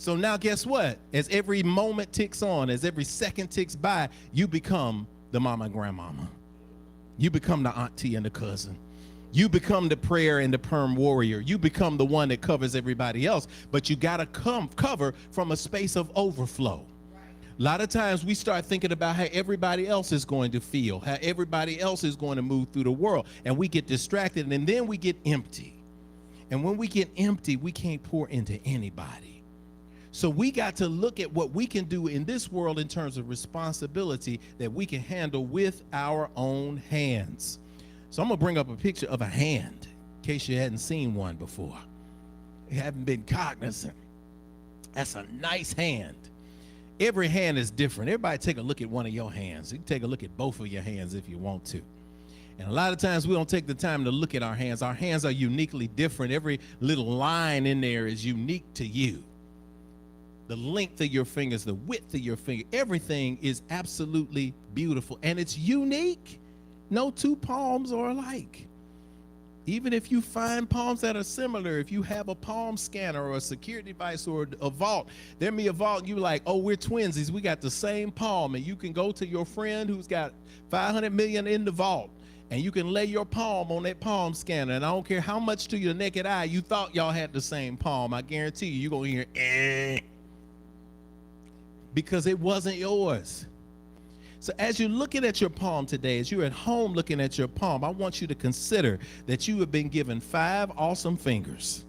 So now guess what? As every moment ticks on, as every second ticks by, you become the mama and grandmama. You become the auntie and the cousin. You become the prayer and the perm warrior. You become the one that covers everybody else. But you got to cover from a space of overflow. A lot of times we start thinking about how everybody else is going to feel, how everybody else is going to move through the world. And we get distracted, and then we get empty. And when we get empty, we can't pour into anybody. So we got to look at what we can do in this world in terms of responsibility that we can handle with our own hands. So I'm going to bring up a picture of a hand in case you hadn't seen one before. You haven't been cognizant. That's a nice hand. Every hand is different. Everybody take a look at one of your hands. You can take a look at both of your hands if you want to. And a lot of times we don't take the time to look at our hands. Our hands are uniquely different. Every little line in there is unique to you. the length of your fingers, the width of your finger, everything is absolutely beautiful. And it's unique. No two palms are alike. Even if you find palms that are similar, if you have a palm scanner or a security device or a vault, there may be a vault and you're like, oh, we're twinsies. We got the same palm. And you can go to your friend who's got 500 million in the vault, and you can lay your palm on that palm scanner. And I don't care how much to your naked eye you thought y'all had the same palm. I guarantee you're going to hear, eh, because it wasn't yours. So as you're looking at your palm today, as you're at home looking at your palm, I want you to consider that you have been given 5 awesome fingers.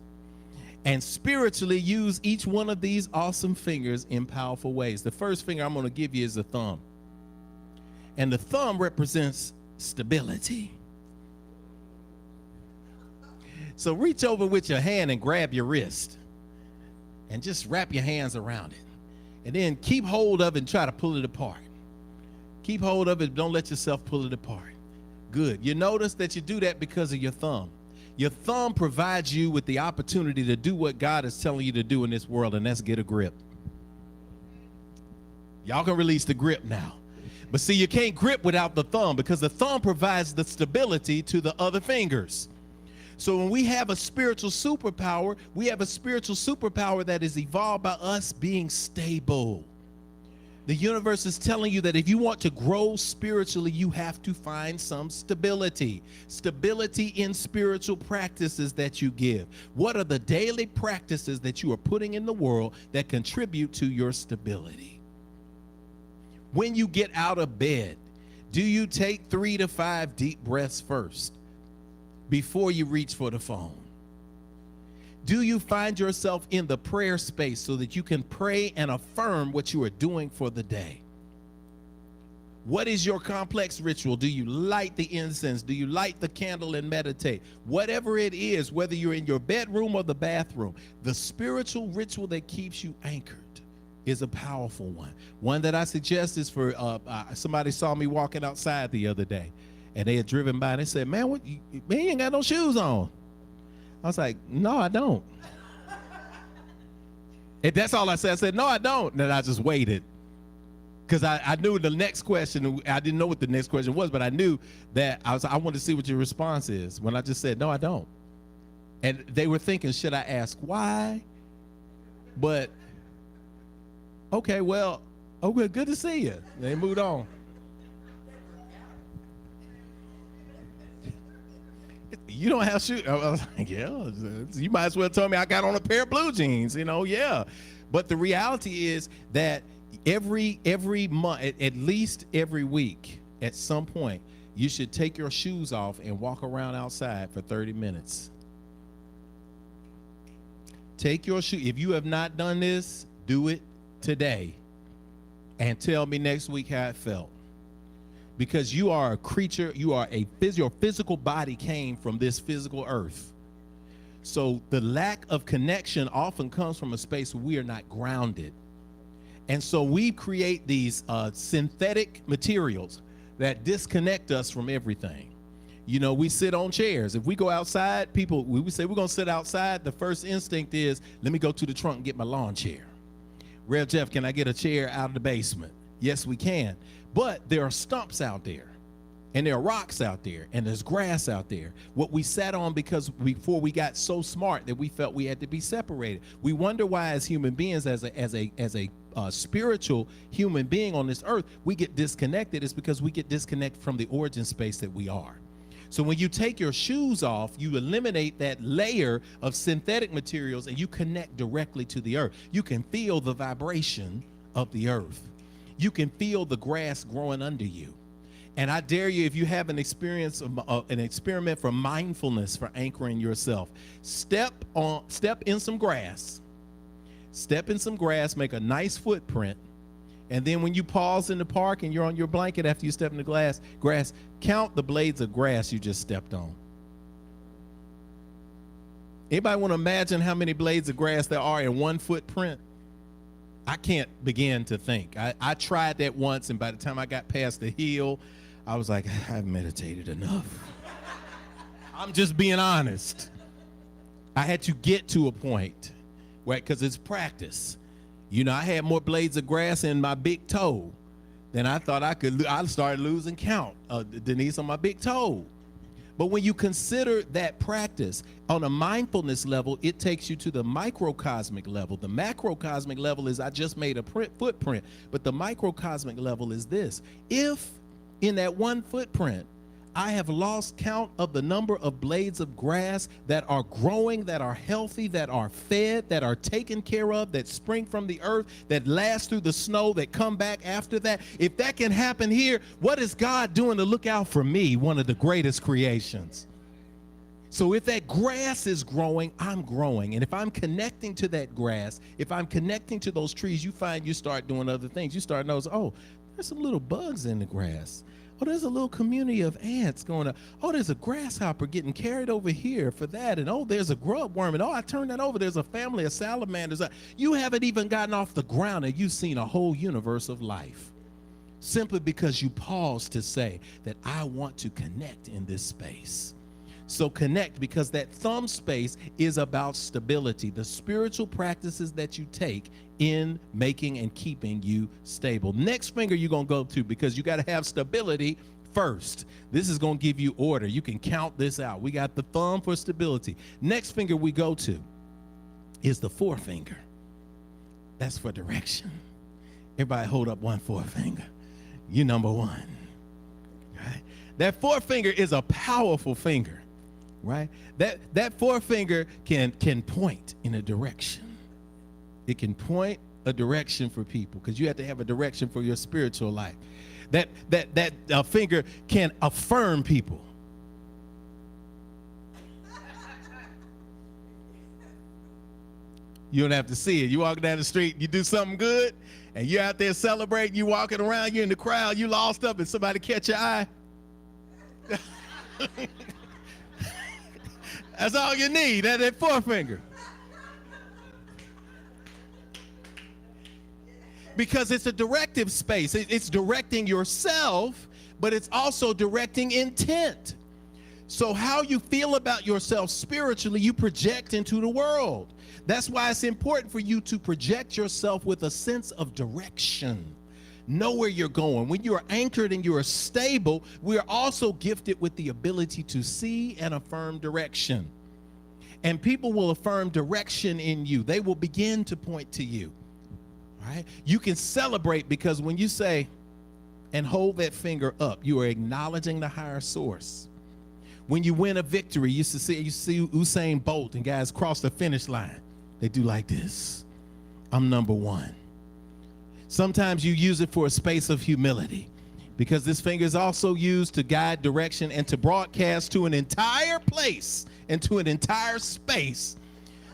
And spiritually use each one of these awesome fingers in powerful ways. The first finger I'm going to give you is the thumb. And the thumb represents stability. So reach over with your hand and grab your wrist. And just wrap your hands around it. And then keep hold of it and try to pull it apart. Keep hold of it. Don't let yourself pull it apart. Good. You notice that you do that because of your thumb. Your thumb provides you with the opportunity to do what God is telling you to do in this world, and that's get a grip. Y'all can release the grip now. But see, you can't grip without the thumb, because the thumb provides the stability to the other fingers. So when we have a spiritual superpower, we have a spiritual superpower that is evolved by us being stable. The universe is telling you that if you want to grow spiritually, you have to find some stability. Stability in spiritual practices that you give. What are the daily practices that you are putting in the world that contribute to your stability? When you get out of bed, do you take 3 to 5 deep breaths first before you reach for the phone? Do you find yourself in the prayer space so that you can pray and affirm what you are doing for the day? What is your complex ritual? Do you light the incense? Do you light the candle and meditate? Whatever it is, whether you're in your bedroom or the bathroom, the spiritual ritual that keeps you anchored is a powerful one. One that I suggest is for somebody saw me walking outside the other day, and they had driven by and they said, man, you ain't got no shoes on. I was like, no, I don't. And that's all I said. I said, no, I don't. And then I just waited. Because I knew the next question, I didn't know what the next question was, but I knew that I wanted to see what your response is when I just said, no, I don't. And they were thinking, should I ask why? But, okay, well, good to see you. They moved on. You don't have shoes. I was like, yeah, you might as well tell me I got on a pair of blue jeans, yeah. But the reality is that every month, at least every week, at some point, you should take your shoes off and walk around outside for 30 minutes. Take your shoe. If you have not done this, do it today and tell me next week how it felt. Because you are a creature, your physical body came from this physical earth. So the lack of connection often comes from a space where we are not grounded. And so we create these synthetic materials that disconnect us from everything. We sit on chairs. If we go outside, we say we're going to sit outside. The first instinct is, let me go to the trunk and get my lawn chair. Rev Jeff, can I get a chair out of the basement? Yes, we can. But there are stumps out there, and there are rocks out there, and there's grass out there. What we sat on because before we got so smart that we felt we had to be separated. We wonder why, as human beings, as a spiritual human being on this earth, we get disconnected. It's because we get disconnected from the origin space that we are. So when you take your shoes off, you eliminate that layer of synthetic materials, and you connect directly to the earth. You can feel the vibration of the earth. You can feel the grass growing under you. And I dare you, if you have an experience, an experiment for mindfulness, for anchoring yourself, step in some grass. Step in some grass, make a nice footprint. And then when you pause in the park and you're on your blanket after you step in the grass, count the blades of grass you just stepped on. Anybody want to imagine how many blades of grass there are in one footprint? I can't begin to think. I tried that once, and by the time I got past the hill, I was like, I've meditated enough. I'm just being honest. I had to get to a point, right? Because it's practice. You know, I had more blades of grass in my big toe than I thought I could. I started losing count, Denise, on my big toe. But when you consider that practice on a mindfulness level, it takes you to the microcosmic level. The macrocosmic level is I just made a footprint, but the microcosmic level is this. If in that one footprint, I have lost count of the number of blades of grass that are growing, that are healthy, that are fed, that are taken care of, that spring from the earth, that last through the snow, that come back after that. If that can happen here, what is God doing to look out for me, one of the greatest creations? So if that grass is growing, I'm growing. And if I'm connecting to that grass, if I'm connecting to those trees, you find you start doing other things. You start noticing, oh, there's some little bugs in the grass. Oh, there's a little community of ants going on. Oh, there's a grasshopper getting carried over here for that. And oh, there's a grub worm. And oh, I turned that over. There's a family of salamanders. You haven't even gotten off the ground and you've seen a whole universe of life. Simply because you paused to say that I want to connect in this space. So connect, because that thumb space is about stability, the spiritual practices that you take in making and keeping you stable. Next finger you're going to go to, because you got to have stability first. This is going to give you order. You can count this out. We got the thumb for stability. Next finger we go to is the forefinger. That's for direction. Everybody hold up one forefinger. You number one. Right? That forefinger is a powerful finger. Right? That forefinger can point in a direction. It can point a direction for people, because you have to have a direction for your spiritual life. That finger can affirm people. You don't have to see it. You walk down the street, you do something good, and you're out there celebrating, you walking around, you're in the crowd, you lost up, and somebody catch your eye. That's all you need, that forefinger. Because it's a directive space. It's directing yourself, but it's also directing intent. So how you feel about yourself spiritually, you project into the world. That's why it's important for you to project yourself with a sense of direction. Know where you're going. When you are anchored and you are stable, we are also gifted with the ability to see and affirm direction. And people will affirm direction in you. They will begin to point to you. Right? You can celebrate, because when you say and hold that finger up, you are acknowledging the higher source. When you win a victory, you see Usain Bolt and guys cross the finish line. They do like this. I'm number one. Sometimes you use it for a space of humility, because this finger is also used to guide direction and to broadcast to an entire place and to an entire space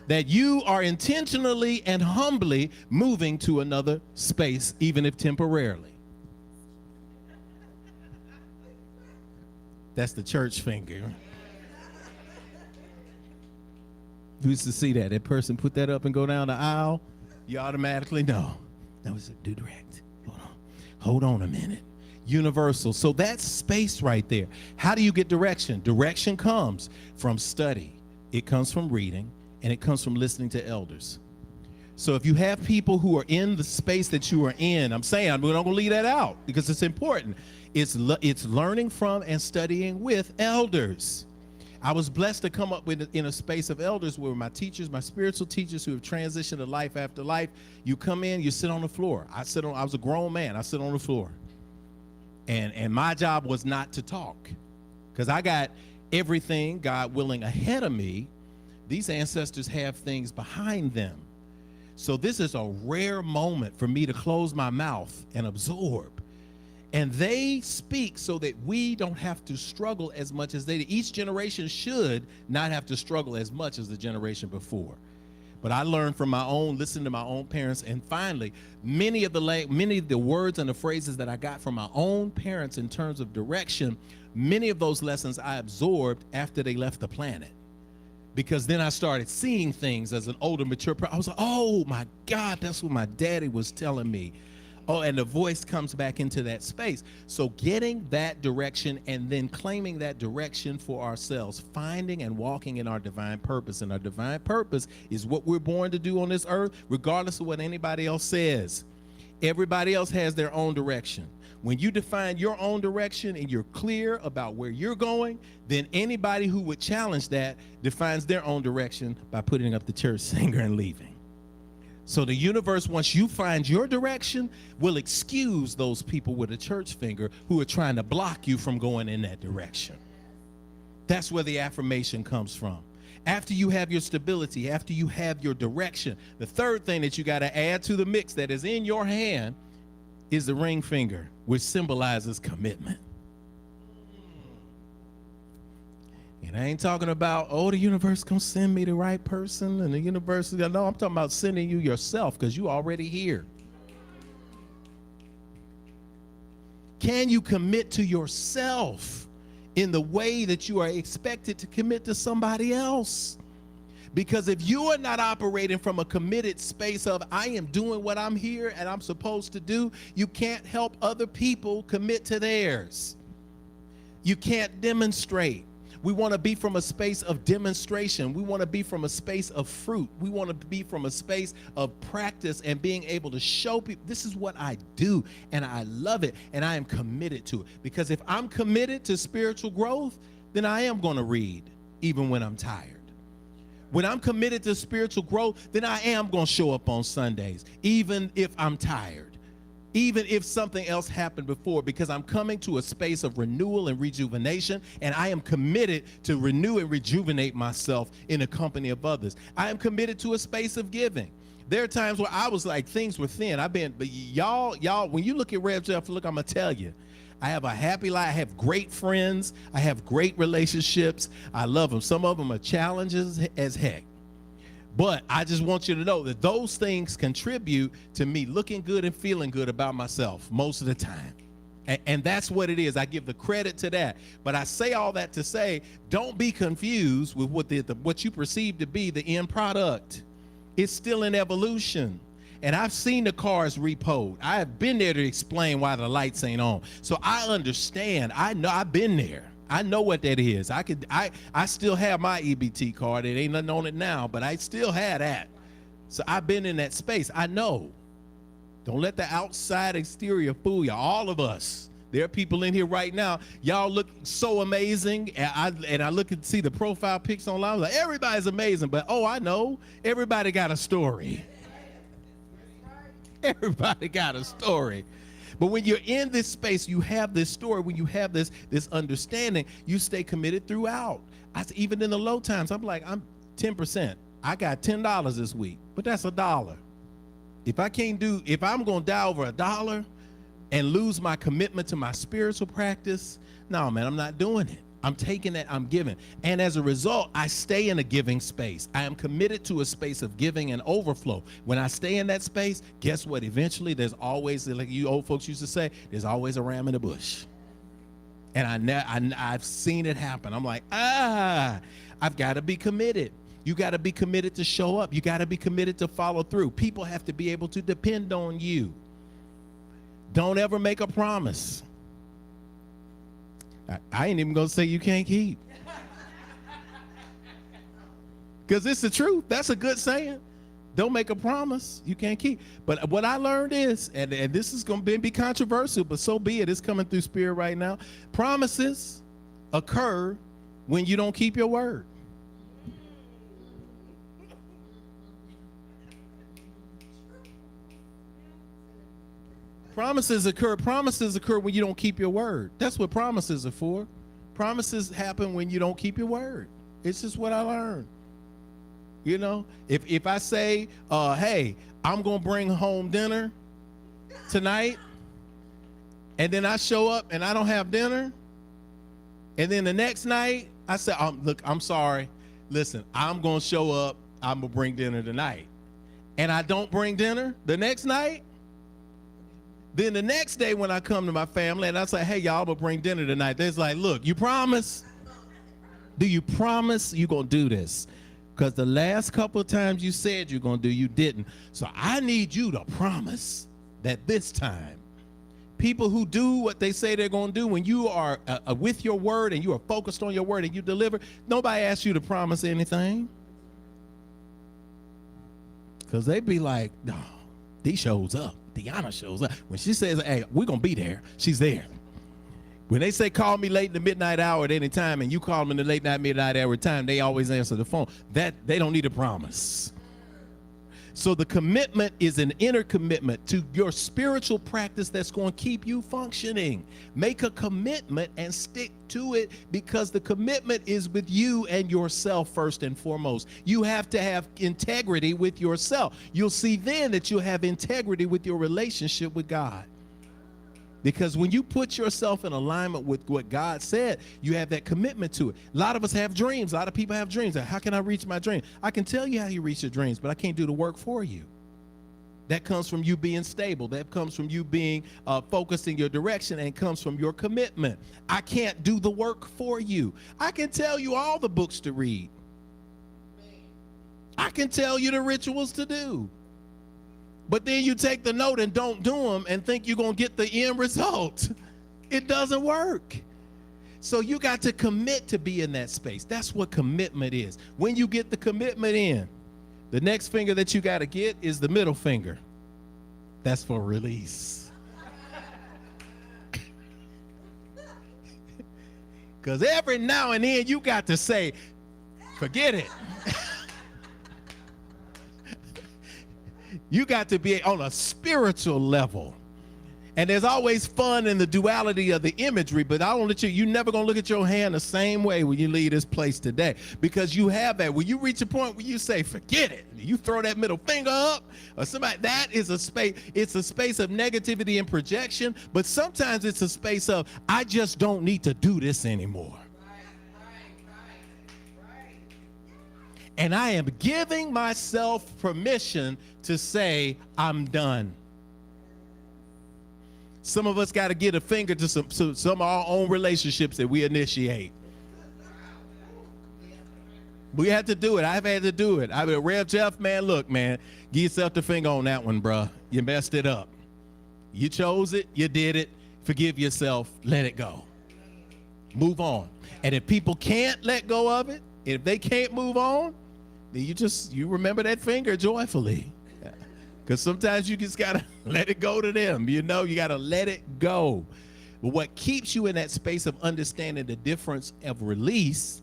that you are intentionally and humbly moving to another space, even if temporarily. That's the church finger. You used to see that. That person put that up and go down the aisle, you automatically know. That was do direct. Hold on a minute. Universal. So that's space right there. How do you get direction? Direction comes from study. It comes from reading, and it comes from listening to elders. So if you have people who are in the space that you are in, I'm saying, I'm not going to leave that out because it's important. It's learning from and studying with elders. I was blessed to come up with in a space of elders where my teachers, my spiritual teachers who have transitioned to life after life, you come in, you sit on the floor. I was a grown man. I sit on the floor. And my job was not to talk, because I got everything, God willing, ahead of me. These ancestors have things behind them. So this is a rare moment for me to close my mouth and absorb. And they speak so that we don't have to struggle as much as they did. Each generation should not have to struggle as much as the generation before. But I learned from my own, listening to my own parents, and finally, many of the words and the phrases that I got from my own parents in terms of direction, many of those lessons I absorbed after they left the planet. Because then I started seeing things as an older, mature person. I was like, oh my God, that's what my daddy was telling me. Oh, and the voice comes back into that space. So getting that direction and then claiming that direction for ourselves, finding and walking in our divine purpose. And our divine purpose is what we're born to do on this earth, regardless of what anybody else says. Everybody else has their own direction. When you define your own direction and you're clear about where you're going, then anybody who would challenge that defines their own direction by putting up the church singer and leaving. So the universe, once you find your direction, will excuse those people with a church finger who are trying to block you from going in that direction. That's where the affirmation comes from. After you have your stability, after you have your direction, the third thing that you got to add to the mix that is in your hand is the ring finger, which symbolizes commitment. And I ain't talking about, oh, the universe gonna send me the right person and the universe, no, I'm talking about sending you yourself because you already here. Can you commit to yourself in the way that you are expected to commit to somebody else? Because if you are not operating from a committed space of, I am doing what I'm here and I'm supposed to do, you can't help other people commit to theirs. You can't demonstrate. We want to be from a space of demonstration. We want to be from a space of fruit. We want to be from a space of practice and being able to show people, this is what I do, and I love it, and I am committed to it. Because if I'm committed to spiritual growth, then I am going to read, even when I'm tired. When I'm committed to spiritual growth, then I am going to show up on Sundays, even if I'm tired. Even if something else happened before, because I'm coming to a space of renewal and rejuvenation, and I am committed to renew and rejuvenate myself in the company of others. I am committed to a space of giving. There are times where I was like, things were thin. But y'all, when you look at Rev Jeff, look, I'm gonna tell you, I have a happy life. I have great friends. I have great relationships. I love them. Some of them are challenges as heck. But I just want you to know that those things contribute to me looking good and feeling good about myself most of the time. And that's what it is. I give the credit to that. But I say all that to say, don't be confused with what you perceive to be the end product. It's still in evolution. And I've seen the cars repoed. I have been there to explain why the lights ain't on. So I understand. I know I've been there. I know what that is. I still have my EBT card. It ain't nothing on it now, but I still have that. So I've been in that space. I know. Don't let the outside exterior fool you. All of us. There are people in here right now. Y'all look so amazing. And I look and see the profile pics online. I'm like, everybody's amazing. But, oh, I know. Everybody got a story. Everybody got a story. But when you're in this space, you have this story. When you have this understanding, you stay committed throughout. Even in the low times, I'm like, I'm 10%. I got $10 this week, but that's $1. If I'm going to die over $1 and lose my commitment to my spiritual practice, no, man, I'm not doing it. I'm taking that, I'm giving. And as a result, I stay in a giving space. I am committed to a space of giving and overflow. When I stay in that space, guess what? Eventually, there's always, like you old folks used to say, there's always a ram in the bush. And I've seen it happen. I'm like, I've got to be committed. You got to be committed to show up. You got to be committed to follow through. People have to be able to depend on you. Don't ever make a promise I ain't even gonna say you can't keep, because it's the truth. That's a good saying. Don't make a promise you can't keep. But what I learned is, and this is gonna be controversial, but so be it. It's coming through spirit right now. Promises occur when you don't keep your word. Promises occur when you don't keep your word. That's what promises are for. Promises happen when you don't keep your word. It's just what I learned. You know, if I say, hey, I'm going to bring home dinner tonight, and then I show up and I don't have dinner, and then the next night I say, look, I'm sorry. Listen, I'm going to show up. I'm going to bring dinner tonight. And I don't bring dinner the next night. Then the next day when I come to my family and I say, hey, y'all, I'm going to bring dinner tonight. They're like, look, you promise? Do you promise you're going to do this? Because the last couple of times you said you're going to do, you didn't. So I need you to promise that this time, people who do what they say they're going to do, when you are with your word and you are focused on your word and you deliver, nobody asks you to promise anything. Because they be like, no, D shows up. Deanna shows up. When she says, hey, we're going to be there, she's there. When they say call me late in the midnight hour at any time, and you call them in the late night, midnight hour time, they always answer the phone. That they don't need a promise. So the commitment is an inner commitment to your spiritual practice that's going to keep you functioning. Make a commitment and stick to it, because the commitment is with you and yourself first and foremost. You have to have integrity with yourself. You'll see then that you'll have integrity with your relationship with God. Because when you put yourself in alignment with what God said, you have that commitment to it. A lot of us have dreams. A lot of people have dreams. How can I reach my dream? I can tell you how you reach your dreams, but I can't do the work for you. That comes from you being stable. That comes from you being focused in your direction, and comes from your commitment. I can't do the work for you. I can tell you all the books to read. I can tell you the rituals to do. But then you take the note and don't do them and think you're going to get the end result. It doesn't work. So you got to commit to be in that space. That's what commitment is. When you get the commitment in, the next finger that you got to get is the middle finger. That's for release. Because every now and then you got to say, forget it. You got to be on a spiritual level. And there's always fun in the duality of the imagery, but I don't let you're never going to look at your hand the same way when you leave this place today, because you have that. When you reach a point where you say, forget it, you throw that middle finger up, or somebody, that is a space, it's a space of negativity and projection, but sometimes it's a space of, I just don't need to do this anymore. And I am giving myself permission to say, I'm done. Some of us got to get a finger to some of our own relationships that we initiate. We had to do it. I've had to do it. I mean, Rev Jeff, man, look, man, give yourself the finger on that one, bruh. You messed it up. You chose it. You did it. Forgive yourself. Let it go. Move on. And if people can't let go of it, if they can't move on, then you remember that finger joyfully. Because sometimes you just got to let it go to them. You know, you got to let it go. But what keeps you in that space of understanding the difference of release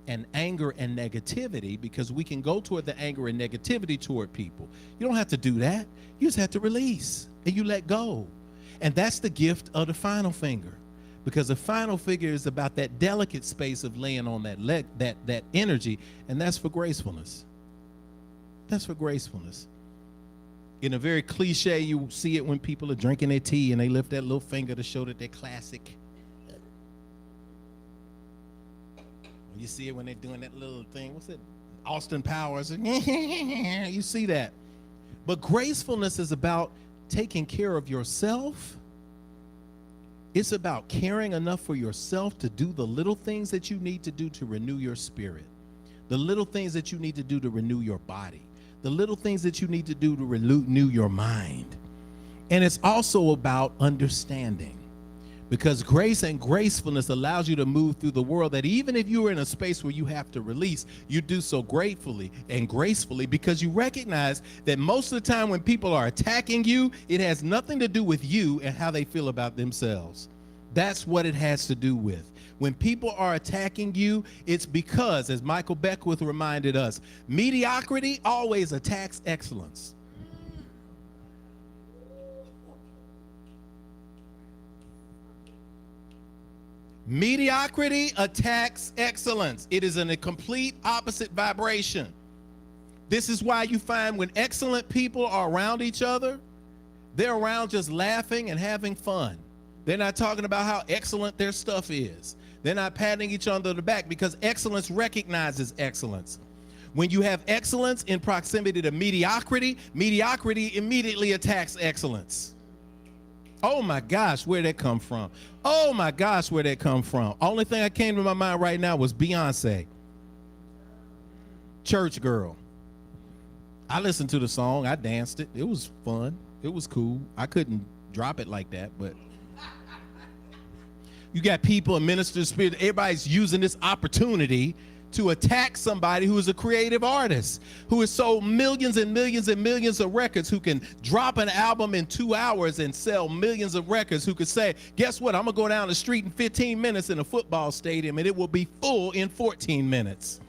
and anger and negativity, because we can go toward the anger and negativity toward people. You don't have to do that. You just have to release and you let go. And that's the gift of the final finger. Because the final figure is about that delicate space of laying on that energy, and that's for gracefulness. That's for gracefulness. In a very cliche, you see it when people are drinking their tea and they lift that little finger to show that they're classic. You see it when they're doing that little thing. What's it? Austin Powers. You see that. But gracefulness is about taking care of yourself. It's about caring enough for yourself to do the little things that you need to do to renew your spirit, the little things that you need to do to renew your body, the little things that you need to do to renew your mind. And it's also about understanding, because grace and gracefulness allows you to move through the world, that even if you're in a space where you have to release, you do so gratefully and gracefully, because you recognize that most of the time when people are attacking you, it has nothing to do with you and how they feel about themselves. That's what it has to do with. When people are attacking you, it's because, as Michael Beckwith reminded us, mediocrity always attacks excellence. Mediocrity attacks excellence. It is in a complete opposite vibration. This is why you find when excellent people are around each other, they're around just laughing and having fun. They're not talking about how excellent their stuff is. They're not patting each other on the back, because excellence recognizes excellence. When you have excellence in proximity to mediocrity, mediocrity immediately attacks excellence. Oh my gosh, where'd that come from? Oh my gosh, where'd that come from? Only thing that came to my mind right now was Beyonce. Church girl. I listened to the song. I danced it. It was fun. It was cool. I couldn't drop it like that, but you got people and ministers, spirit. Everybody's using this opportunity to attack somebody who is a creative artist, who has sold millions and millions and millions of records, who can drop an album in 2 hours and sell millions of records, who could say, guess what, I'm gonna go down the street in 15 minutes in a football stadium and it will be full in 14 minutes.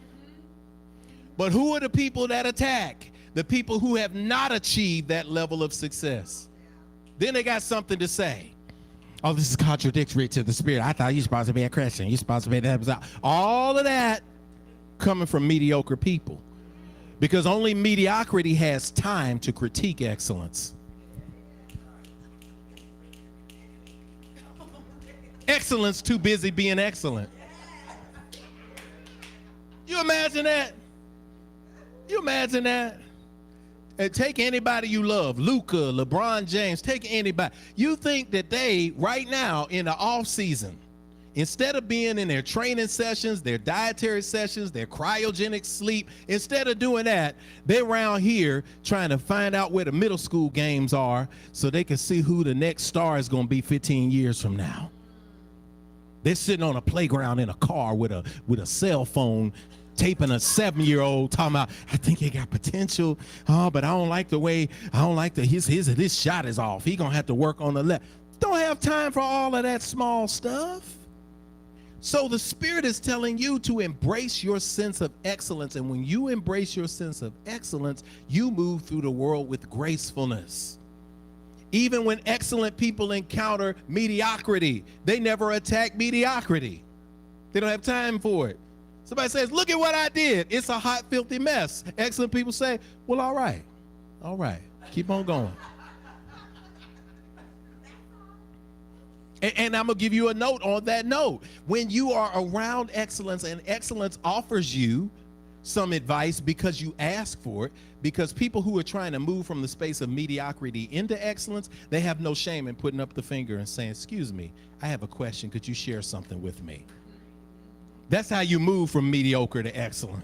But who are the people that attack? The people who have not achieved that level of success. Then they got something to say. Oh, this is contradictory to the spirit. I thought you were supposed to be a Christian. You're supposed to be that. All of that coming from mediocre people, because only mediocrity has time to critique excellence. Excellence too busy being excellent. You imagine that? You imagine that? And take anybody you love, Luka, LeBron James, take anybody. You think that they, right now in the off season, instead of being in their training sessions, their dietary sessions, their cryogenic sleep, instead of doing that, they're around here trying to find out where the middle school games are so they can see who the next star is going to be 15 years from now. They're sitting on a playground in a car with a cell phone, taping a 7-year-old, talking about, I think he got potential, but I don't like his shot is off. He gonna have to work on the left. Don't have time for all of that small stuff. So the Spirit is telling you to embrace your sense of excellence. And when you embrace your sense of excellence, you move through the world with gracefulness. Even when excellent people encounter mediocrity, they never attack mediocrity. They don't have time for it. Somebody says, look at what I did. It's a hot, filthy mess. Excellent people say, well, all right, keep on going. And I'm going to give you a note on that note. When you are around excellence and excellence offers you some advice because you ask for it, because people who are trying to move from the space of mediocrity into excellence, they have no shame in putting up the finger and saying, excuse me, I have a question. Could you share something with me? That's how you move from mediocre to excellent.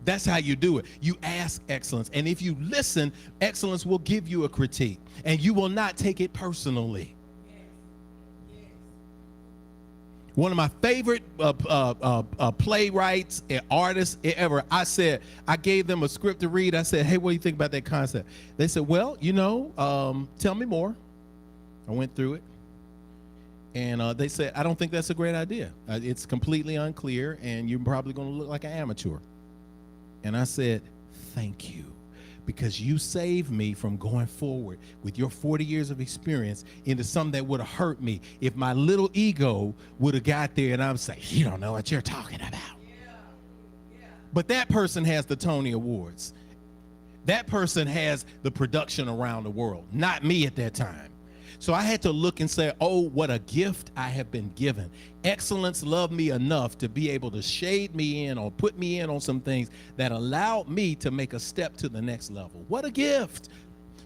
That's how you do it. You ask excellence. And if you listen, excellence will give you a critique and you will not take it personally. One of my favorite playwrights and artists ever, I gave them a script to read. I said, hey, what do you think about that concept? They said, well, tell me more. I went through it. And they said, I don't think that's a great idea. It's completely unclear, and you're probably going to look like an amateur. And I said, thank you, because you saved me from going forward with your 40 years of experience into something that would have hurt me if my little ego would have got there and I would say, you don't know what you're talking about. But that person has the Tony Awards. That person has the production around the world, not me at that time. So I had to look and say, oh, what a gift I have been given. Excellence loved me enough to be able to shade me in or put me in on some things that allowed me to make a step to the next level. What a gift.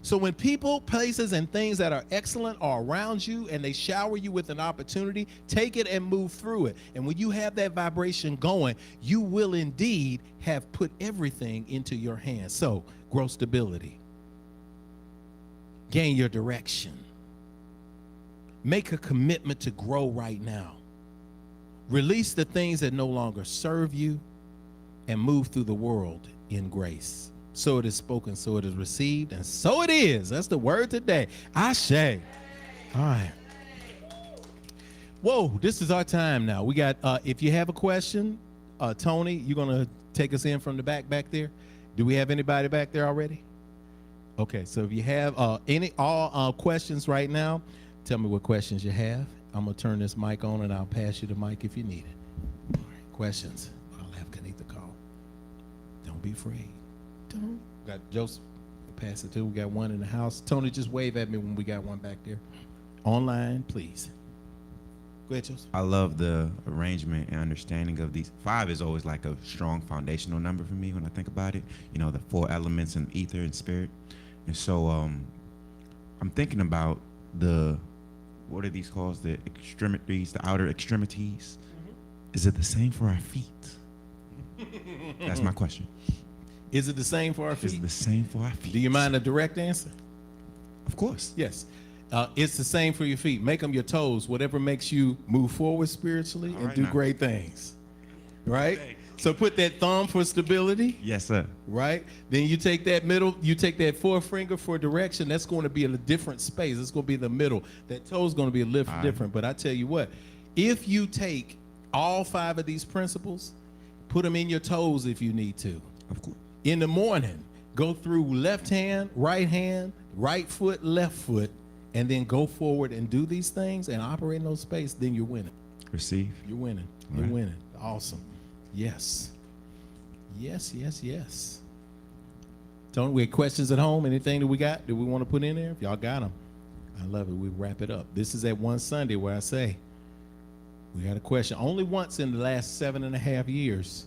So when people, places, and things that are excellent are around you and they shower you with an opportunity, take it and move through it. And when you have that vibration going, you will indeed have put everything into your hands. So grow stability. Gain your direction. Make a commitment to grow right now. Release the things that no longer serve you and move through the world in grace. So it is spoken, so it is received, and so it is. That's the word today. Ashe. All right. Whoa, this is our time now. We got, if you have a question, Tony, you're going to take us in from the back there? Do we have anybody back there already? Okay, so if you have all questions right now, tell me what questions you have. I'm going to turn this mic on, and I'll pass you the mic if you need it. All right, questions. I'll have Kaneetha call. Don't be afraid. Don't. Got Joseph. Pass it to. We got one in the house. Tony, just wave at me when we got one back there. Online, please. Go ahead, Joseph. I love the arrangement and understanding of these. 5 is always like a strong foundational number for me when I think about it. You know, the 4 elements in ether and spirit. And so I'm thinking about what are these called? The extremities, the outer extremities. Mm-hmm. Is it the same for our feet? That's my question. Is it the same for our It's feet? the same for our feet. Do you mind a direct answer? Of course. Yes. It's the same for your feet. Make them your toes, whatever makes you move forward spiritually and right do now. great things. Right? So put that thumb for stability. Yes, sir. Right? Then you take that middle, you take that forefinger for direction. That's going to be in a different space. It's going to be in the middle. That toe's going to be a little different. But I tell you what, if you take all 5 of these principles, put them in your toes if you need to. Of course. In the morning, go through left hand, right foot, left foot, and then go forward and do these things and operate in those space, then you're winning. Receive. You're winning. All You're right. winning. Awesome. Yes. Yes, yes, yes. Tony, we had questions at home? Anything that we got that we want to put in there? If y'all got them, I love it. We wrap it up. This is that one Sunday where I say, we got a question. Only once in the last 7.5 years,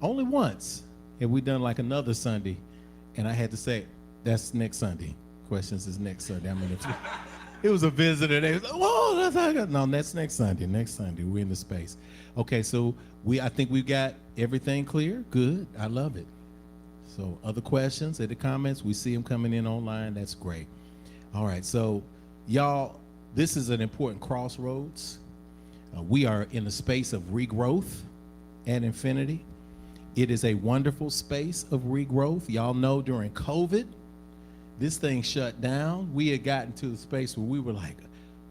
only once have we done like another Sunday, and I had to say, that's next Sunday. Questions is next Sunday. I mean, it was a visitor. They was like, whoa, that's next Sunday. Next Sunday, we're in the space. Okay, so I think we've got everything clear. Good. I love it. So other questions, other comments, we see them coming in online. That's great. All right, so y'all, this is an important crossroads. We are in a space of regrowth at Infinity. It is a wonderful space of regrowth. Y'all know during COVID, this thing shut down. We had gotten to the space where we were like,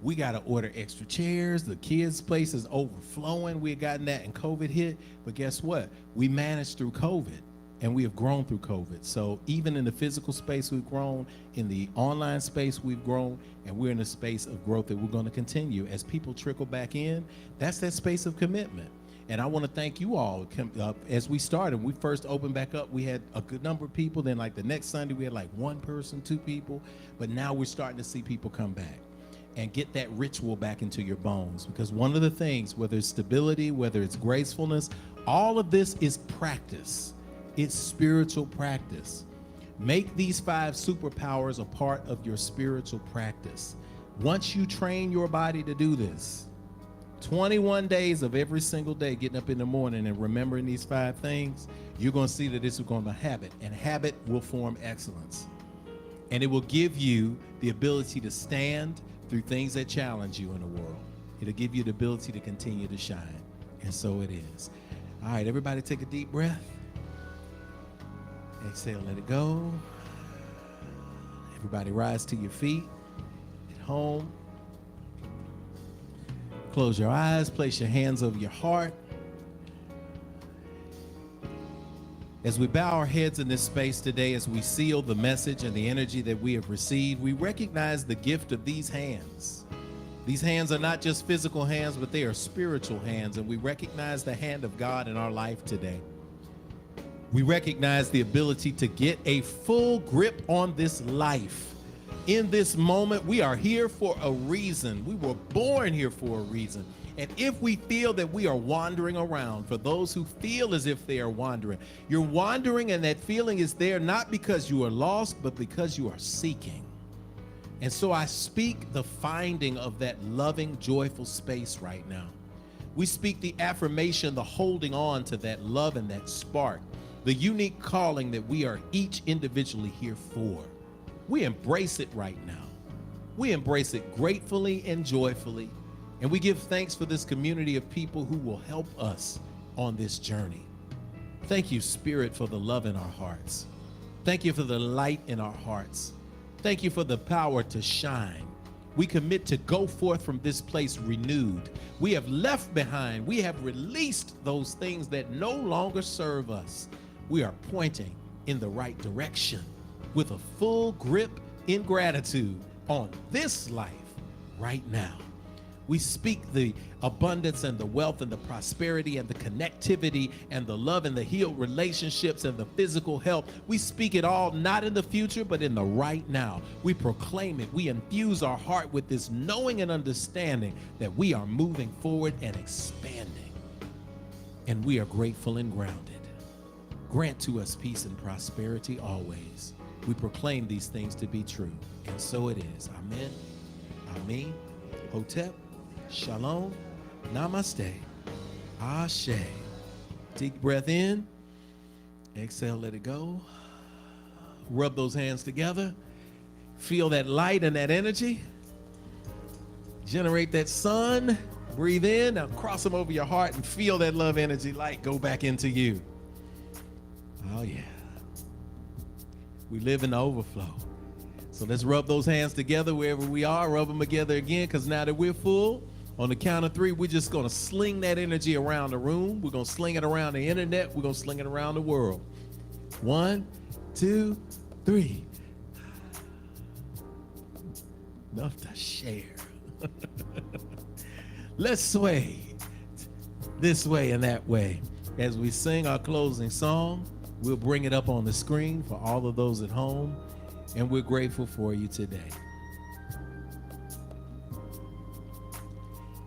we got to order extra chairs. The kids' place is overflowing. We had gotten that and COVID hit. But guess what? We managed through COVID, and we have grown through COVID. So even in the physical space, we've grown. In the online space, we've grown. And we're in a space of growth that we're going to continue. As people trickle back in, that's that space of commitment. And I want to thank you all. As we started, we first opened back up, we had a good number of people. Then like the next Sunday, we had like 1 person, 2 people. But now we're starting to see people come back and get that ritual back into your bones. Because one of the things, whether it's stability, whether it's gracefulness, all of this is practice. It's spiritual practice. Make these 5 superpowers a part of your spiritual practice. Once you train your body to do this, 21 days of every single day, getting up in the morning and remembering these 5 things, you're going to see that this is going to be a habit, and habit will form excellence. And it will give you the ability to stand through things that challenge you in the world. It'll give you the ability to continue to shine. And so it is. All right, everybody take a deep breath. Exhale, let it go. Everybody rise to your feet at home. Close your eyes, place your hands over your heart. As we bow our heads in this space today, as we seal the message and the energy that we have received, we recognize the gift of these hands. These hands are not just physical hands, but they are spiritual hands, and we recognize the hand of God in our life today. We recognize the ability to get a full grip on this life. In this moment, we are here for a reason. We were born here for a reason. And if we feel that we are wandering around, for those who feel as if they are wandering, you're wandering, and that feeling is there not because you are lost, but because you are seeking. And so I speak the finding of that loving, joyful space right now. We speak the affirmation, the holding on to that love and that spark, the unique calling that we are each individually here for. We embrace it right now. We embrace it gratefully and joyfully. And we give thanks for this community of people who will help us on this journey. Thank you, Spirit, for the love in our hearts. Thank you for the light in our hearts. Thank you for the power to shine. We commit to go forth from this place renewed. We have left behind, we have released those things that no longer serve us. We are pointing in the right direction with a full grip in gratitude on this life right now. We speak the abundance and the wealth and the prosperity and the connectivity and the love and the healed relationships and the physical health. We speak it all not in the future, but in the right now. We proclaim it. We infuse our heart with this knowing and understanding that we are moving forward and expanding. And we are grateful and grounded. Grant to us peace and prosperity always. We proclaim these things to be true. And so it is. Amen. Amen. Hotep. Shalom, namaste, ashe. Deep breath in Exhale, let it go. Rub those hands together. Feel that light and that energy. Generate that sun. Breathe in. Now cross them over your heart and feel that love energy light go back into you. Oh, yeah. We live in the overflow. So let's rub those hands together wherever we are. Rub them together again, because now that we're full, on the count of 3, we're just going to sling that energy around the room. We're going to sling it around the internet. We're going to sling it around the world. 1, 2, 3. Enough to share. Let's sway this way and that way. As we sing our closing song, we'll bring it up on the screen for all of those at home, and we're grateful for you today.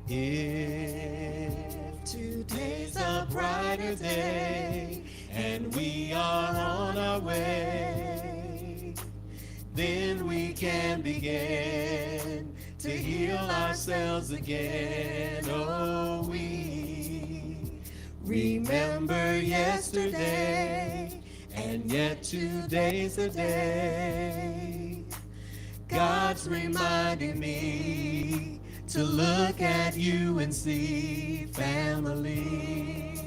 If today's a brighter day and we are on our way, then we can begin to heal ourselves again. Oh, we remember yesterday, and yet today's the day. God's reminding me to look at you and see family.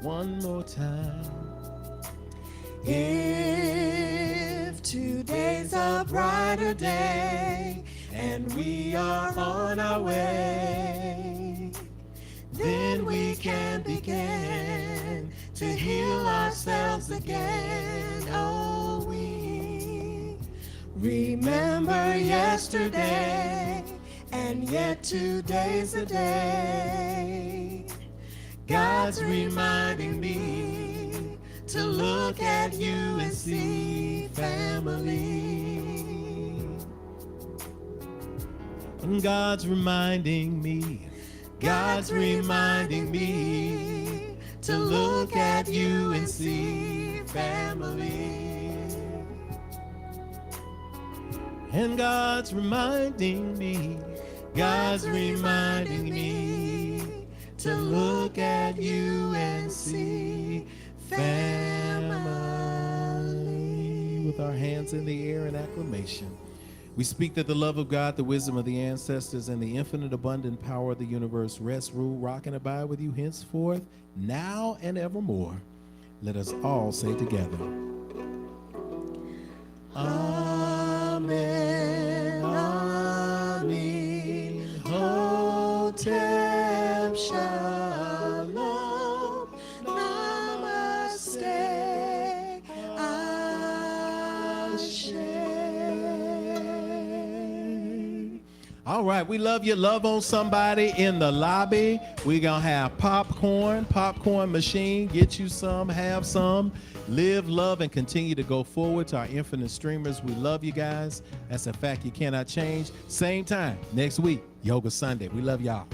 One more time. If today's a brighter day and we are on our way, then we can begin to heal ourselves again. Oh, we remember yesterday, and yet today's the day. God's reminding me to look at you and see family. And God's reminding me, God's reminding me to look at you and see family. And God's reminding me, God's reminding me to look at you and see family. With our hands in the air in acclamation, we speak that the love of God, the wisdom of the ancestors, and the infinite abundant power of the universe rest, rule, rock, and abide with you henceforth, now and evermore. Let us all say together, Amen, Amen, Hotep Shalom, Namaste, Ashe. All right, we love you. Love on somebody in the lobby. We're going to have popcorn machine. Get you some, have some. Live, love, and continue to go forward. To our infinite streamers, we love you guys. That's a fact you cannot change. Same time next week, Yoga Sunday. We love y'all.